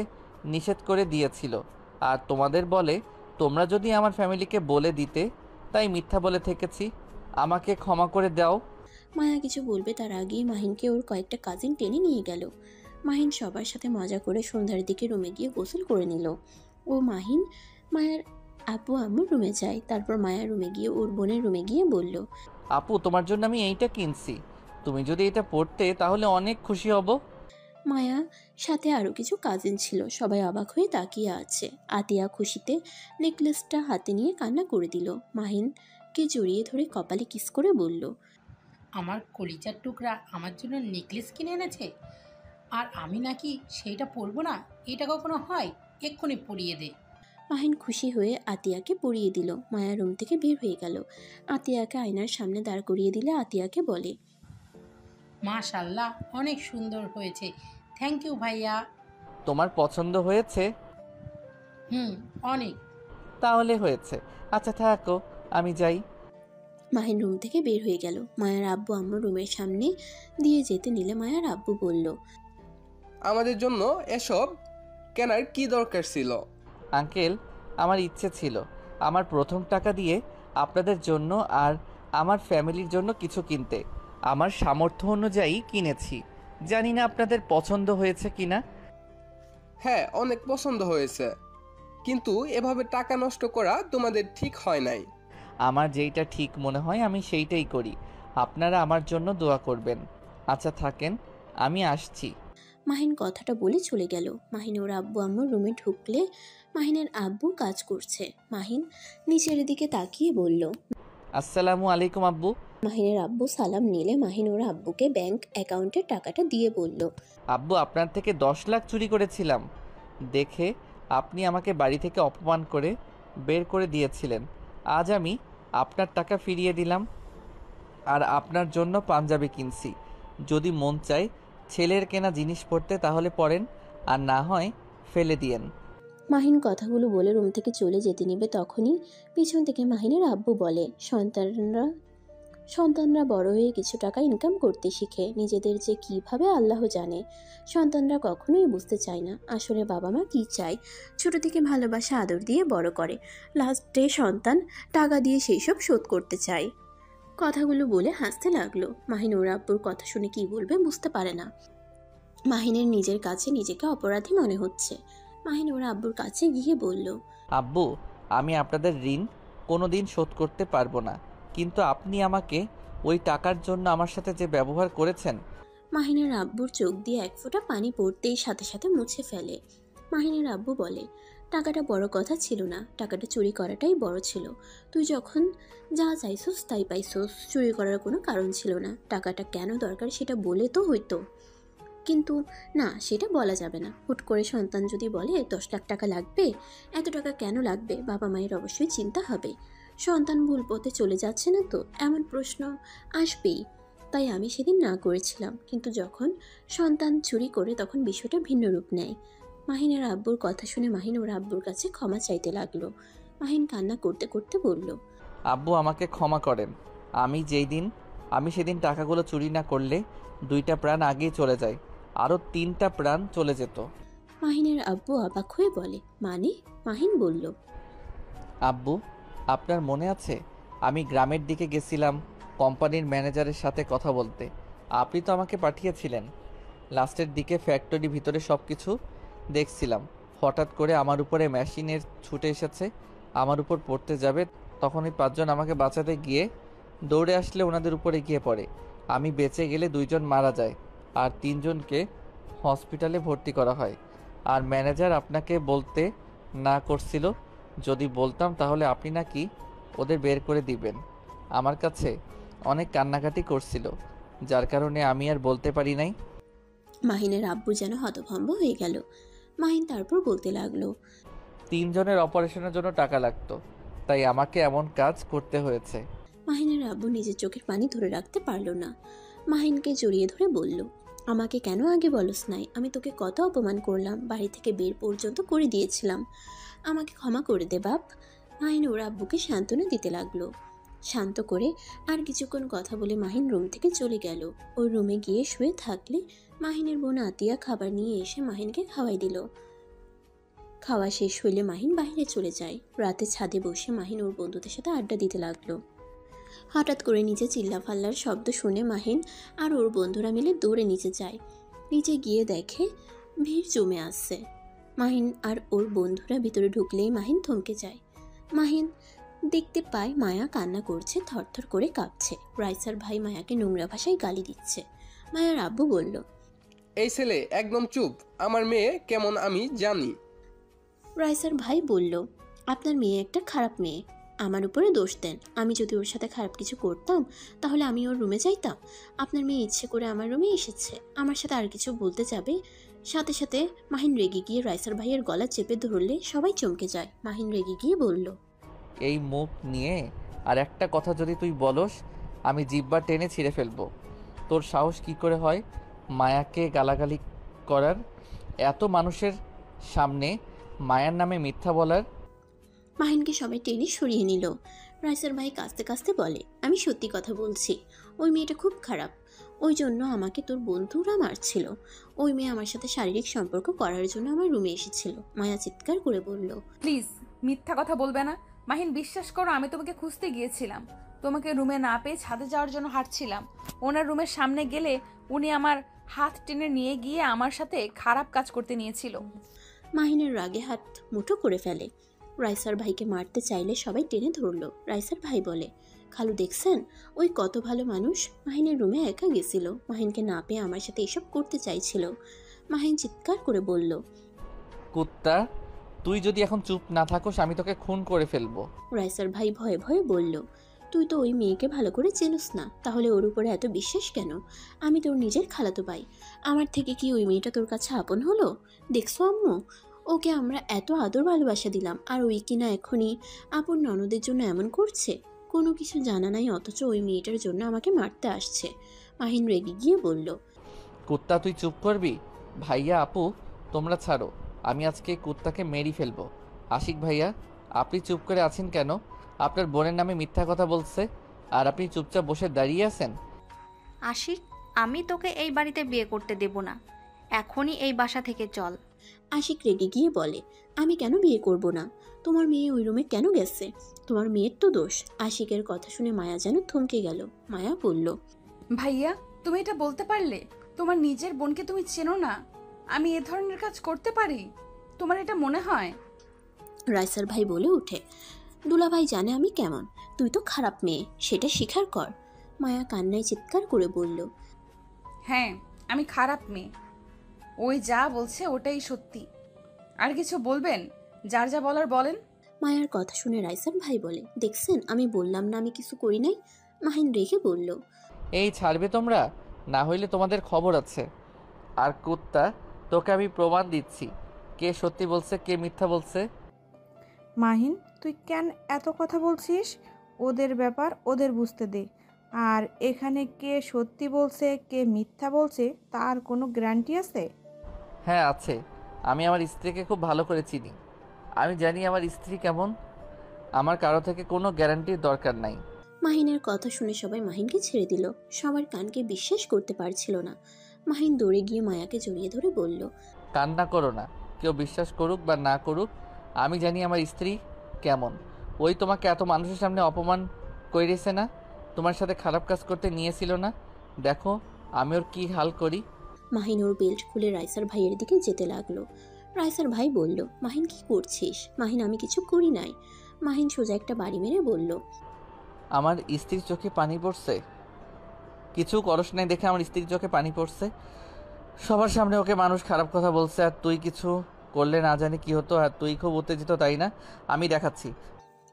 নিষেধ করে দিয়েছিল। আর তোমাদের বলে তোমরা যদি আমার ফ্যামিলিকে বলে দিতে, তাই মিথ্যা বলে থেকেছি। আমাকে ক্ষমা করে দাও। মায়া কিছু বলবে তার আগেই মাহিনকে ওর কয়েকটা কাজিন টেনে নিয়ে গেল। মাহিন সবার সাথে মজা করে সন্ধ্যার দিকে রুমে গিয়ে গোসল করে নিল। ও মাহিন মায়ের আব্বু আম্মুর রুমে যায়। তারপর মায়া রুমে গিয়ে ওর বোনের রুমে গিয়ে বলল, আপু তোমার জন্য আমি এইটা কিনছি, তুমি যদি এটা পড়তে তাহলে অনেক খুশি হব। মায়া সাথে আরও কিছু কাজিন ছিল। সবাই অবাক হয়ে তাকিয়ে আছে। আতিয়া খুশিতে নেকলেসটা হাতে নিয়ে কান্না করে দিল। মাহিনকে জড়িয়ে ধরে কপালে কিস করে বলল, আমার কলিজার টুকরা আমার জন্য নেকলেস কিনে এনেছে, আর আমি নাকি সেইটা পরবো না? এটা কখনো হয়? এক্ষুনি পরিয়ে দে। মাহিন খুশি হয়ে আতিয়াকে পরিয়ে দিল। মায়া রুম থেকে বের হয়ে গেল। আতিয়াকে আয়নার সামনে দাঁড় করিয়ে দিলে আতিয়াকে বলে, মাশাআল্লাহ, অনেক সুন্দর হয়েছে। থ্যাংক ইউ ভাইয়া। তোমার পছন্দ হয়েছে? অনেক। তাহলে হয়েছে, আচ্ছা থাকো, আমি যাই। মাহিন রুম থেকে বের হয়ে গেল। মায়ার আব্বু আম্মু রুমের সামনে দিয়ে যেতে নিলে মায়ার আব্বু বলল, আমাদের জন্য এসব কেনার কি দরকার ছিল? আঙ্কেল, আমার ইচ্ছে ছিল আমার প্রথম টাকা দিয়ে আপনাদের জন্য আর আমার ফ্যামিলির জন্য কিছু কিনতে। আমার সামর্থ্য অনুযায়ী কিনেছি। জানি না আপনাদের পছন্দ হয়েছে কিনা। হ্যাঁ, অনেক পছন্দ হয়েছে, কিন্তু এভাবে টাকা নষ্ট করা তোমাদের ঠিক হয় নাই। আমার যেইটা ঠিক মনে হয় আমি সেইটাই করি। আপনারা আমার জন্য দোয়া করবেন। আচ্ছা থাকেন, আমি আসছি। মাহিন কথাটা বলে চলে গেল। মাহিন ওর আব্বু আম্মুর রুমে ঢুকলে মাহিনের আব্বু কাজ করছে। মাহিন নিচের দিকে তাকিয়ে বলল, আসসালামু আলাইকুম আব্বু। মাহিনের আব্বু সালাম নিলে মাহিন ওর আব্বুকে ব্যাংক অ্যাকাউন্টের টাকাটা দিয়ে বলল, আব্বু, আপনার থেকে 10 লাখ চুরি করেছিলাম দেখে আপনি আমাকে বাড়ি থেকে অপমান করে বের করে দিয়েছিলেন। আজ আমি আপনার টাকা ফিরিয়ে দিলাম আর আপনার জন্য পাঞ্জাবি কিনছি। যদি মন চায় ছেলের কেনা জিনিস পড়তে তাহলে পড়েন, আর না হয় ফেলে দিয়েন। মাহিন কথাগুলো বলে রুম থেকে চলে যেতে নিবে তখনই পিছন থেকে মাহিনের আব্বু বলে, সন্তানরা বড় হয়ে কিছু টাকা ইনকাম করতে শিখে। নিজেদের যে কিভাবে আল্লাহ জানে। সন্তানরা কখনোই বুঝতে চায় না আসলে বাবা মা কী চায়। ছোট থেকে ভালোবাসা আদর দিয়ে বড় করে, লাস্টে সন্তান টাকা দিয়ে সেই সব শোধ করতে চায়। কথাগুলো বলে হাসতে লাগলো। মাহিন ওর আব্বুর কথা শুনে কি বলবে বুঝতে পারে না। মাহিনের নিজের কাছে নিজেকে অপরাধী মনে হচ্ছে। মাহিন ওর আব্বুর কাছে গিয়ে বলল, আব্বু, আমি আপনাদের ঋণ কোনো দিন শোধ করতে পারবো না, কিন্তু আপনি আমাকে ওই টাকার জন্য আমার সাথে যে ব্যবহার করেছেন। মাহিনের আব্বুর চোখ দিয়ে এক ফোঁটা পানি পড়তেই সাথে সাথে মুছে ফেলে। মাহিনের আব্বু বলে, টাকাটা বড় কথা ছিল না, টাকাটা চুরি করাটাই বড় ছিল। তুই যখন যা চাইছোস তাই পাইছোস, চুরি করার কোনো কারণ ছিল না। টাকাটা কেন দরকার সেটা বলে তো হইতো, কিন্তু না, সেটা বলা যাবে না। হুট করে সন্তান যদি বলে 10 লাখ টাকা লাগবে, এত টাকা কেন লাগবে, বাবা মায়ের অবশ্যই চিন্তা হবে। সন্তান ভুল পথে চলে যাচ্ছে না তো, এমন প্রশ্ন আসবেই। তাই আমি সেদিন না করেছিলাম, কিন্তু যখন সন্তান চুরি করে তখন বিষয়টা ভিন্ন রূপ নেয়। মাহিনের আব্বুর কথা শুনে মাহিন ওর আব্বুর কাছে ক্ষমা চাইতে লাগলো। মাহিন কান্না করতে করতে বলল, আব্বু আমাকে ক্ষমা করেন। আমি সেদিন টাকাগুলো চুরি না করলে 2টা প্রাণ আগেই চলে যায়, আরও 3টা প্রাণ চলে যেত। মাহিনের আব্বু অবাক হয়ে বলে, মানে? মাহিন বলল, আব্বু, আপনার মনে আছে আমি গ্রামের দিকে গেছিলাম কোম্পানির ম্যানেজারের সাথে কথা বলতে? আপনি তো আমাকে পাঠিয়েছিলেন। লাস্টের দিকে ফ্যাক্টরি ভিতরে সব কিছু দেখছিলাম, হঠাৎ করে আমার উপরে মেশিনের ছুটে এসেছে, আমার উপর পড়তে যাবে। তখন ওই 5 জন আমাকে বাঁচাতে গিয়ে দৌড়ে আসলে ওনাদের উপরে গিয়ে পড়ে। আমি বেঁচে গেলে 2 জন মারা যায় আর 3 জনকে হসপিটালে ভর্তি করা হয়। আর ম্যানেজার আপনাকে বলতে না করছিল, যদি বলতাম তাহলে আপনি নাকি ওদের বের করে দিবেন। আমার কাছে অনেক কান্নাকাটি করছিল, যার কারণে আমি আর বলতে পারি নাই। মাহিনের আব্বু যেন হতভম্ব হয়ে গেল। মাহিন তারপর বলতে লাগলো, 3 জনের অপারেশনের জন্য টাকা লাগতো, তাই আমাকে এমন কাজ করতে হয়েছে। মাহিনের আব্বু নিজের চোখের পানি ধরে রাখতে পারল না। মাহিনকে জড়িয়ে ধরে বলল, আমাকে কেন আগে বলস নাই? আমি তোকে কত অপমান করলাম, বাড়ি থেকে বের পর্যন্ত করে দিয়েছিলাম। আমাকে ক্ষমা করে দে বাপ। মাহিন ওর আব্বুকে সান্ত্বনা দিতে লাগলো। শান্ত করে আর কিছুক্ষণ কথা বলে মাহিন রুম থেকে চলে গেল। ওর রুমে গিয়ে শুয়ে থাকলে মাহিনের বোন আতিয়া খাবার নিয়ে এসে মাহিনকে খাওয়াই দিল। খাওয়া শেষ হইলে মাহিন বাইরে চলে যায়। রাতে ছাদে বসে মাহিন ওর বন্ধুদের সাথে আড্ডা দিতে লাগলো। হঠাৎ করে নিচে চিল্লাফাল্লার শব্দ শুনে মাহিন আর ওর বন্ধুরা মিলে দৌড়ে নিচে যায়। নিচে গিয়ে দেখে ভিড় জমে আসছে। মাহিন আর ওর বন্ধুরা ভিতরে ঢুকলেই মাহিন থমকে যায়। মাহিন দেখতে পায় মায়া কান্না করছে, থরথর করে কাঁপছে। রাইসার ভাই মায়াকে নোংরা ভাষায় গালি দিচ্ছে। মায়ার আব্বু বলল, এই ছেলে একদম চুপ, আমার মেয়ে কেমন আমি জানি। রাইসার ভাই বলল, আপনার মেয়ে একটা খারাপ মেয়ে, আমার উপরে দোষ দেন। আমি যদি ওর সাথে খারাপ কিছু করতাম তাহলে আমি ওর রুমে যাইতাম? আপনার মেয়ে ইচ্ছে করে আমার রুমে এসেছে, আমার সাথে আর কিছু বলতে যাবে। সাথে সাথে মাহিন রেগে গিয়ে রাইসার ভাইয়ের গলা চেপে ধরলে সবাই চমকে যায়। মাহিন রেগে গিয়ে বলল, এই মুখ নিয়ে আর একটা কথা যদি তুই বলস, আমি জিহ্বা টেনে ছিঁড়ে ফেলবো। তোর সাহস কি করে হয় মায়াকে গালাগালি করার, এত মানুষের সামনে মায়ার নামে মিথ্যা বলার? মাহিনকে সবাই টেনে সরিয়ে নিল। রাইসার ভাই কাঁদতে কাঁদতে বলে, আমি সত্যি কথা বলছি, ওই মেয়েটা খুব খারাপ, ওই জন্য আমাকে তোর বন্ধুরা মারছিল। ওই মেয়ে আমার সাথে শারীরিক সম্পর্ক করার জন্য আমার রুমে এসেছিল। মায়া চিৎকার করে বলল, প্লিজ মিথ্যা কথা বলবে না। মাহিন, বিশ্বাস করো, আমি তোমাকে খুঁজতে গিয়েছিলাম। তোমাকে রুমে না পেয়ে ছাদে যাওয়ার জন্য হাঁটছিলাম। ওনার রুমের সামনে গেলে উনি আমার হাত টেনে নিয়ে গিয়ে আমার সাথে খারাপ কাজ করতে নিয়েছিল। মাহিনের রাগে হাত মুঠো করে ফেলে। রাইসার ভাইকে মারতে চাইলে সবাই টেনে ধরলো। রাইসার ভাই বলে, খালু দেখছেন, ওই কত ভালো মানুষ, মাহিনের রুমে একা গেছিল, মাহিনকে না পেয়ে আমার সাথে এসব করতে চাইছিল। মাহিন চিৎকার করে বলল, কুত্তা, তুই যদি এখন চুপ না থাকোস আমি তোকে খুন করে ফেলবো। রাইসার ভাই ভয়ে ভয়ে বলল, তুই তো ওই মেয়েকে ভালো করে চেনস না, তাহলে ওর উপরে এত বিশ্বাস কেন? আমি তোর নিজের খালাতো ভাই, আমার থেকে কি ওই মেয়েটা তোর কাছে আপন হলো? দেখছো আম্মু, ওকে আমরা এত আদর ভালোবাসা দিলাম, আর ওই কিনা এখনই আপন ননদের জন্য এমন করছে। কোনো কিছু জানা নাই, অথচ ওই মেয়েটার জন্য আমাকে মারতে আসছে। মাহিন রেগে গিয়ে বলল, কুত্তা, তুই চুপ করবি? ভাইয়া আপু তোমরা ছাড়ো, আমি আজকে কুত্তাকে মেরেই ফেলবো। আশিক ভাইয়া, আপনি চুপ করে আছেন কেন? আপনার বোনের নামে মিথ্যা কথা বলছে আর আপনি চুপচাপ বসে দাঁড়িয়ে আছেন। আশিক, আমি তোকে এই বাড়িতে বিয়ে করতে দেব না, এখনই এই বাসা থেকে চল। আশিক রেগে গিয়ে বলে, আমি কেন বিয়ে করব না? তোমার মেয়ে ওই রুমে কেন গেছে? তোমার মেয়ের তো দোষ। আশিকের কথা শুনে মায়া যেন থমকে গেল। মায়া বলল, ভাইয়া, তুমি এটা বলতে পারলে? তোমার নিজের বোনকে তুমি চেনো না? আমি এ ধরনের কাজ করতে পারি? তোমার এটা মনে হয়? রাইসার ভাই বলে উঠে, দুলাভাই জানে আমি কেমন, তুই তো খারাপ মেয়ে, সেটা স্বীকার কর। মায়া কান্নায় চিৎকার করে বলল, হ্যাঁ, আমি খারাপ মেয়ে। ওই যা বলছে ওটাই সত্যি। আর কিছু বলবেন? যার যা বলার বলেন। মায়ার কথা শুনে রাইসার ভাই বলে, দেখছেন আমি বললাম না আমি কিছু করি নাই। মাহিন রেখে বলল, এই ছাড়বে তোমরা, না হইলে তোমাদের খবর আছে। আর কুত্তা, তোকে আমি প্রমাণ দিচ্ছি কে সত্যি বলছে কে মিথ্যা বলছে। মাহিন, তুই কেন এত কথা বলছিস? ওদের ব্যাপার ওদের বুঝতে দে। আর এখানে কে সত্যি বলছে কে মিথ্যা বলছে তার কোনো গ্যারান্টি আছে? হ্যাঁ আছে, আমি আমার স্ত্রীকে খুব ভালো করে চিনি। আমি জানি আমার স্ত্রী কেমন। আমার কারো থেকে কোনো গ্যারান্টির দরকার নাই। মাহিনের কথা শুনে সবাই মাহিনকে ছেড়ে দিল। সবার কানকে বিশ্বাস করতে পারছিল না। মাহিন দৌড়ে গিয়ে মায়াকে জড়িয়ে ধরে বলল, কান্না করো না। কেউ বিশ্বাস করুক বা না করুক, আমি জানি আমার স্ত্রী কেমন। ওই তোমাকে এত মানুষের সামনে অপমান করেছে না, তোমার সাথে খারাপ কাজ করতে নিয়েছিল না, দেখো আমি ওর কী হাল করি। মাহিন ওর বেল্ট খুলে রাইসার ভাইয়ের দিকে যেতে লাগলো। রাইসার ভাই বলল, মাহিন কি করছিস? মাহিন, আমি কিছু করি নাই। মাহিন সোজা একটা বাড়ি মেরে বলল, আমার স্ত্রীর চোখে পানি পড়ছে। কিছু করস নাই দেখে আমার স্ত্রীর চোখে পানি পড়ছে। সবার সামনে ওকে মানুষ খারাপ কথা বলছে, আর তুই কিছু করলে না জানি কি হতো। আর তুই খুব উত্তেজিত, তাই না? আমি দেখাচ্ছি।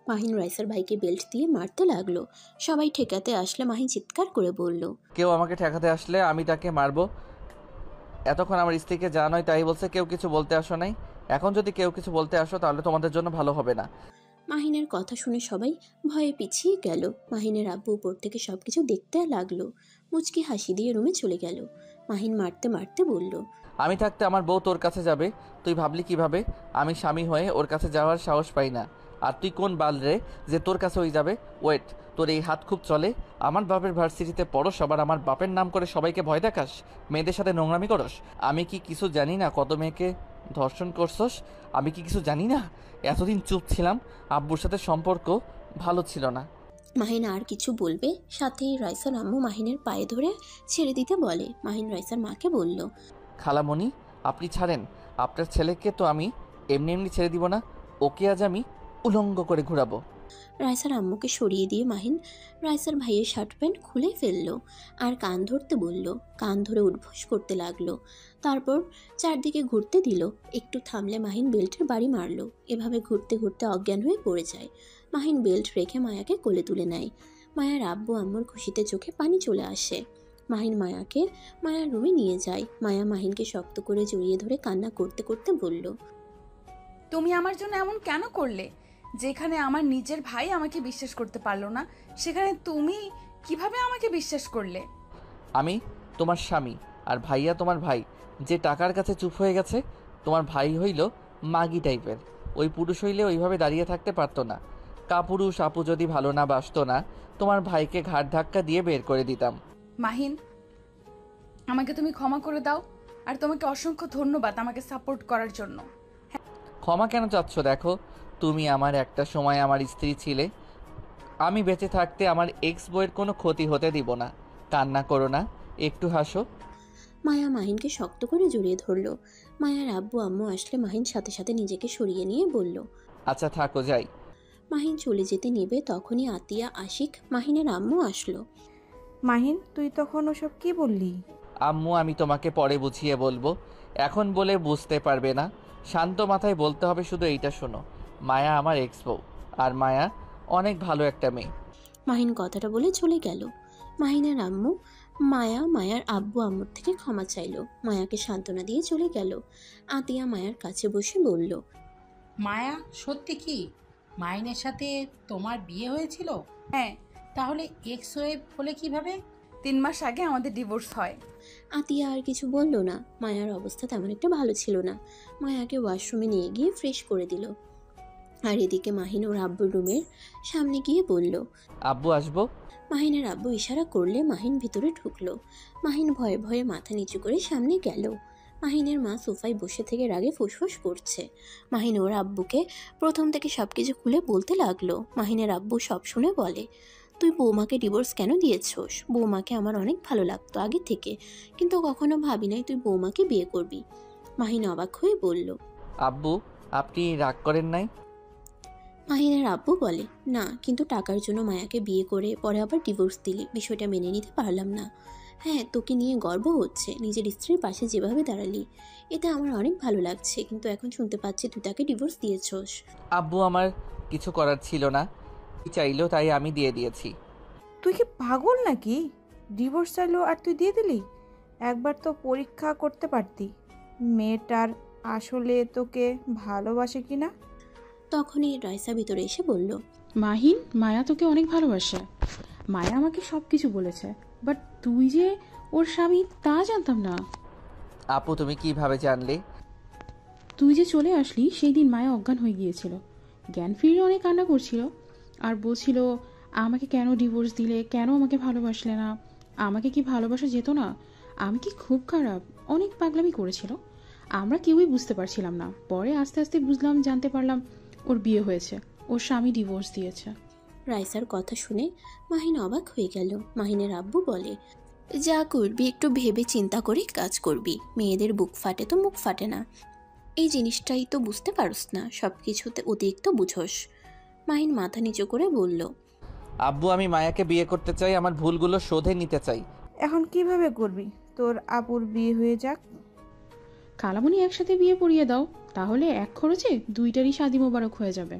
মাহিন রাইসার ভাইকে বেল্ট দিয়ে মারতে লাগলো। সবাই ঠেকাতে আসলে মাহিন চিৎকার করে বলল, কেউ আমাকে ঠেকাতে আসলে আমি তাকে মারবো। এতক্ষণ আমার স্ত্রীকে যা নয় তাই বলছে, কেউ কিছু বলতে আসো নাই। এখন যদি কেউ কিছু বলতে আসো তাহলে তোমাদের জন্য ভালো হবে না। মাহিনের কথা শুনে সবাই ভয়ে পিছিয়ে গেল। মাহিনের আব্বু উপর থেকে সবকিছু দেখতে লাগলো। মুচকি হাসি দিয়ে রুমে চলে গেল। মাহিন মারতে মারতে বলল, আমি থাকতে আমার বউ তোর কাছে যাবে? তুই ভাবলি কিভাবে? আমি স্বামী হয়ে ওর কাছে যাওয়ার সাহস পাই না। আর তুই কোন বাল রে যে তোর কাছে ওই যাবে? ওয়েট, তোর এই হাত খুব চলে। আমার বাপের ভার্সিটিতে পড়ো, সবার আমার বাপের নাম করে সবাইকে ভয় দেখাস, মেয়েদের সাথে নোংরামি করস। আমি কি কিছু জানি না কত মেয়েকে ধর্ষণ করছস? আমি কি কিছু জানি না? এতদিন চুপ ছিলাম, আব্বুর সাথে সম্পর্ক ভালো ছিল না। মাহিন আর কিছু বলবে, সাথেই রাইসার আম্মু মাহিনের পায়ে ধরে ছেড়ে দিতে বলে। মাহিন রাইসার মাকে বলল, খালামণি আপনি ছাড়েন, আপনার ছেলেকে তো আমি এমনি এমনি ছেড়ে দিব না। ওকে আজ আমি উলঙ্গ করে ঘুরাবো। রাইসার আম্মুকে সরিয়ে দিয়ে মাহিন রাইসার ভাইয়ের শার্ট প্যান্ট খুলে ফেললো আর কান ধরতে বলল। কান ধরে উঠবোস করতে লাগলো। তারপর চারদিকে ঘুরতে দিল। একটু থামলে মাহিন বেল্টের বাড়ি মারলো। এভাবে ঘুরতে ঘুরতে অজ্ঞান হয়ে পড়ে যায়। মাহিন বেল্ট রেখে মায়াকে কোলে তুলে নেয়। মায়ার আব্বু আম্মুর খুশিতে চোখে পানি চলে আসে। মাহিন মায়াকে মায়ার রুমে নিয়ে যায়। মায়া মাহিনকে শক্ত করে জড়িয়ে ধরে কান্না করতে করতে বলল, তুমি আমার জন্য এমন কেন করলে? যেখানে আমার নিজের ভাই আমাকে বিশ্বাস করতে পারলো না, সেখানে তুমি কিভাবে আমাকে বিশ্বাস করলে? আমি তোমার স্বামী, আর ভাইয়া তোমার ভাই, যে টাকার কাছে চুপ হয়ে গেছে। তোমার ভাই হইল মাগি টাইপের। ওই পুরুষ হইলে ওইভাবে দাঁড়িয়ে থাকতে পারতো না। কাপুরুষ আপু যদি ভালো না বাসতো না, তোমার ভাইকে ঘাট ধাক্কা দিয়ে বের করে দিতাম। মাহিন, আমাকে তুমি ক্ষমা করে দাও। আর তোমাকে অসংখ্য ধন্যবাদ আমাকে সাপোর্ট করার জন্য। ক্ষমা কেন চাচ্ছ? দেখো, তুমি আমার একটা সময় আমার স্ত্রী ছিলে। আমি বেঁচে থাকতে আমার এক্স বইয়ের কোনো ক্ষতি হতে দিব না। কান্না করো না, একটু হাসো। মায়া মাহিনকে শক্ত করে জড়িয়ে ধরলো। মায়ার আব্বু আম্মু আসলে মাহিন সাথে সাথে নিজেকে সরিয়ে নিয়ে বলল, আচ্ছা থাকো, যাই। মাহিন চলে যেতে নেবে তখনই আতিয়া, আশিক, মাহিনের আম্মু আসলো। মাহিন, তুই তখন ওসব কি বললি? আম্মু আমি তোমাকে পরে বুঝিয়ে বলবো, এখন বলে বুঝতে পারবে না। শান্ত মাথায় বলতে হবে শুধু এইটা শোনো, মায়া আমার এক্স বউ, আর মায়া অনেক ভালো একটা মেয়ে। মাহিন কথাটা বলে চলে গেল। মাহিনের আম্মু মায়ার আব্বু আম্মুর থেকে ক্ষমা চাইলো। মায়াকে সান্ত্বনা দিয়ে চলে গেল। আতিয়া মায়ার কাছে বসে বলল, মায়া, সত্যি কি মাইনের সাথে তোমার বিয়ে হয়েছিল? হ্যাঁ। তাহলে এক্স হয়ে বলে কিভাবে? 3 মাস আগে আমাদের ডিভোর্স হয়। আতিয়া আর কিছু বলল না। মায়ার অবস্থা তেমন একটা ভালো ছিল না। মায়াকে ওয়াশরুমে নিয়ে গিয়ে ফ্রেশ করে দিল। আর এদিকে মাহিন ওর আব্বুর রুমের সামনে গিয়ে বলল, আব্বু আসবো। মাহিনের আব্বু ইশারা করলে মাহিন ভিতরে ঢুকলো। মাহিন ভয়ে ভয়ে মাথা নিচু করে সামনে গেল। মাহিনের মা সোফায় বসে থেকে রাগে ফুসফুস করছে। মাহিন ওর আব্বুকে প্রথম থেকে সবকিছু খুলে বলতে লাগলো। মাহিনের আব্বু সব শুনে বলে, তুই বৌমাকে ডিভোর্স কেন দিয়েছোস? বৌমাকে আমার অনেক ভালো লাগতো আগে থেকে, কিন্তু কখনো ভাবি নাই তুই বৌমাকে বিয়ে করবি। মাহিন অবাক হয়ে বলল, আব্বু আপনি রাগ করেন নাই? মাহিনের আব্বু বলে, না, কিন্তু টাকার জন্য মায়াকে বিয়ে করে পরে আবার ডিভোর্স দিলি, বিষয়টা মেনে নিতে পারলাম না। হ্যাঁ, তোকে নিয়ে গর্ব হচ্ছে, নিজের স্ত্রীর পাশে যেভাবে দাঁড়ালি, এটা আমার অনেক ভালো লাগছে। কিন্তু এখন শুনতে পাচ্ছি তুই তাকে ডিভোর্স দিয়েছস। আব্বু আমার কিছু করার ছিল না, চাইলো তাই আমি দিয়ে দিয়েছি। তুই কি পাগল নাকি? ডিভোর্স চাইলো আর তুই দিয়ে দিলি? একবার তো পরীক্ষা করতে পারতি মেয়েটার আসলে তোকে ভালোবাসে কি না। তখনই রাইসা ভিতরে এসে বলল, মাহিন, মায়া তোকে অনেক ভালোবাসে। মায়া আমাকে সব কিছু বলেছে, বাট তুই যে ওর স্বামী তা জানতাম না। আপু তুমি কিভাবে জানলে? তুই যে চলে আসলি সেই দিন মায়া অজ্ঞান হয়ে গিয়েছিল, জ্ঞান ফিরিয়ে অনেক কান্না করছিল আর বলছিল আমাকে কেন ডিভোর্স দিলে, কেন আমাকে ভালোবাসলে না, আমাকে কি ভালোবাসা যেত না, আমি কি খুব খারাপ, অনেক পাগলামি করেছিল। আমরা কেউই বুঝতে পারছিলাম না। পরে আস্তে আস্তে বুঝলাম, জানতে পারলাম ওর বিয়ে হয়েছে, ওর স্বামী ডিভোর্স দিয়েছে। রাইসার কথা শুনে মাহিন অবাক হয়ে গেল। মাহিনের আব্বু বলে, যা করবি একটু ভেবে চিন্তা করে কাজ করবি, মেয়েদের বুক ফাটে তো মুখ ফাটে না, এই জিনিসটাই তো বুঝতে পারস না, সব কিছুতে অতিরিক্ত বুঝোস। মাহিন মাথা নিচু করে বলল, আব্বু আমি মায়াকে বিয়ে করতে চাই, আমার ভুলগুলো শোধে নিতে চাই। এখন কিভাবে করবি? তোর আপুর বিয়ে হয়ে যাক। খালামণি একসাথে বিয়ে পড়িয়ে দাও, তাহলে এক খরচে দুইটারই শাদি মোবারক হয়ে যাবে।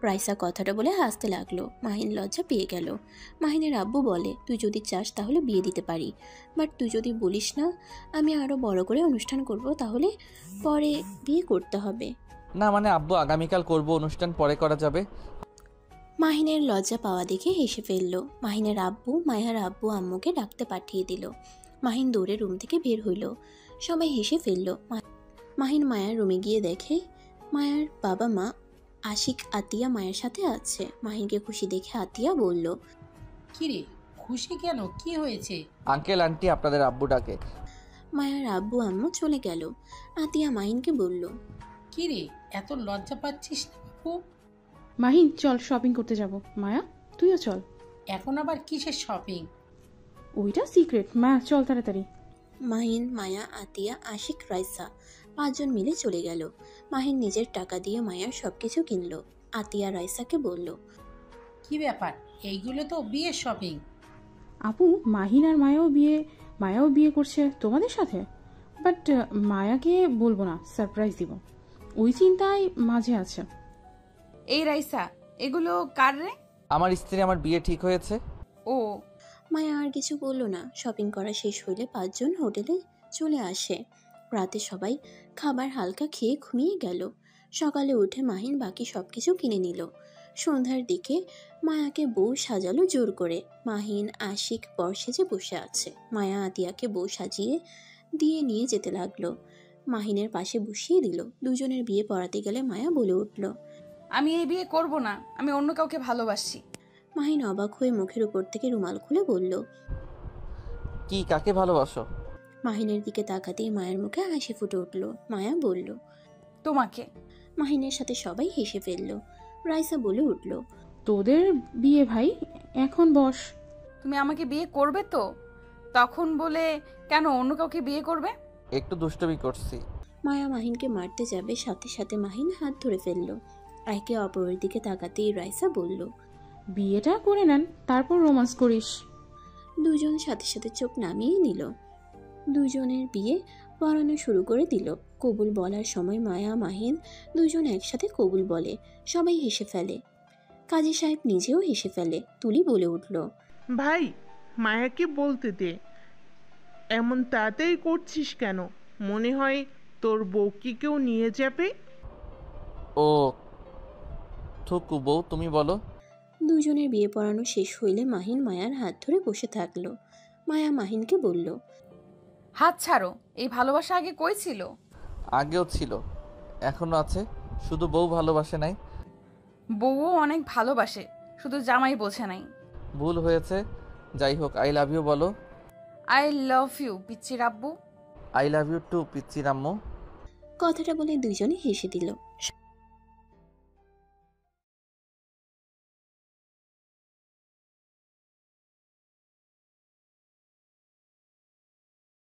রাইসা কথাটা বলে হাসতে লাগলো। মাহিন লজ্জা পেয়ে গেল। মাহিনের আব্বু বলে, তুই যদি চাস তাহলে বিয়ে দিতে পারি, বাট তুই যদি বলিস না আমি আরো বড় করে অনুষ্ঠান করব, তাহলে পরে বিয়ে করতে হবে। না মানে আব্বু আগামীকাল করব, অনুষ্ঠান পরে করা যাবে। মাহিনের লজ্জা পাওয়া দেখে হেসে ফেলল। মাহিনের আব্বু মায়ার আব্বু আম্মুকে ডাকতে পাঠিয়ে দিল। মাহিন দৌড়ে রুম থেকে বের হইল। সবাই হেসে ফেলল। মাহিন মায়ার রুমে গিয়ে দেখে মায়ার বাবা মা আশিক আতিয়া মায়ের সাথে আছে। মাহিনকে খুশি দেখে আতিয়া বলল, কিরে খুশি কেন, কি হয়েছে? আঙ্কেল আন্টি আপনাদের আব্বু ডাকে। মায়ার আব্বু আম্মু চলে গেল। আতিয়া মাহিনকে বলল, কিরে এত লজ্জা পাচ্ছিস না বাপু? মাহিন চল শপিং করতে যাব। মায়া তুইও চল। এখন আবার কিসের শপিং? ওইটা সিক্রেট। মা চল তাড়াতাড়ি। মাহিন, মায়া, আতিয়া, আশিক, রাইসা 5 জন মিলে চলে গেল। মাহিন নিজের টাকা দিয়ে মায়ার সবকিছু কিনল। আতিয়া রাইসাকে বলল, কি ব্যাপার, এইগুলো তো বিয়ের শপিং। আপু মাহিন আর মায়াও বিয়ে করছে তোমাদের সাথে, বাট মায়াকে বলবো না, সারপ্রাইজ দিব, ওই চিন্তায় মাঝে আছে। এই রাইসা, এগুলো কার রে? আমার স্ত্রী, আমার বিয়ে ঠিক হয়েছে। ও। মায়া আর কিছু বলল না। শপিং করা শেষ হইলে 5 জন হোটেলে চলে আসে। রাতে সবাই খাবার হালকা খেয়ে ঘুমিয়ে গেল। সকালে উঠে মাহিন বাকি সবকিছু কিনে নিল। সন্ধ্যার দিকে মায়াকে বউ সাজালো জোর করে। মাহিন আশিক বর সেজে বসে আছে। মায়া আতিয়াকে বউ সাজিয়ে দিয়ে নিয়ে যেতে লাগলো। মাহিনের পাশে বসিয়ে দিল। দুজনের বিয়ে পড়াতে গেলে মায়া বলে উঠল, আমি এই বিয়ে করব না, আমি অন্য কাউকে ভালোবাসি। মাহিন অবাক হয়ে মুখের উপর থেকে রুমাল খুলে বলল, কি কাকে ভালোবাসো? মাহিনের দিকে তাকাতেই মায়ের মুখে হাসি ফুটে উঠল। মায়া বলল, তোমাকে। মাহিনের সাথে সবাই হেসে ফেলল। রাইসা বলে উঠল, তোদের বিয়ে ভাই, এখন বস। তুমি আমাকে বিয়ে করবে তো? তখন বলে কেন অন্য কাউকে বিয়ে করবে? একটু দুষ্টুমি করছি। মায়া মাহিনকে মারতে যাবে, সাথে সাথে মাহিন হাত ধরে ফেলল। একে অপরের দিকে তাকাতেই রাইসা বলল, বিয়েটা করে নেন, তারপর রোমান্স করিস। দুজন সাথে সাথে চোখ নামিয়ে নিল। দুজনের বিয়ে পড়ানো শুরু করে দিল। কবুল বলার সময় মায়া মাহিন দুজন একসাথে কবুল বলে। সবাই হেসে ফেলে। কাজী সাহেব নিজেও হেসে ফেলে। তুলি বলে উঠল, ভাই মায়াকে বলতে দে, এমন তাড়াতাড়ি করছিস কেন? মনে হয় তোর বউকে কেউ নিয়ে যাবে। ও থুকু বউ, তুমি বলো। দুজনের বিয়ে পড়ানো শেষ হইলে মাহিন মায়ার হাত ধরে বসে থাকলো। মায়া মাহিনকে বলল, হাত ছাড়ো, এই ভালোবাসা আগে কই ছিল? আগেও ছিল, এখনো আছে, শুধু বউ ভালোবাসে নাই। বউও অনেক ভালোবাসে, শুধু জামাই বোঝে নাই। ভুল হয়েছে, যাই হোক। আই লাভ ইউ বলো। আই লাভ ইউ পিচ্চির আব্বু। আই লাভ ইউ টু পিচ্চির আম্মু। কথাটা বলে দুজনে হেসে দিল।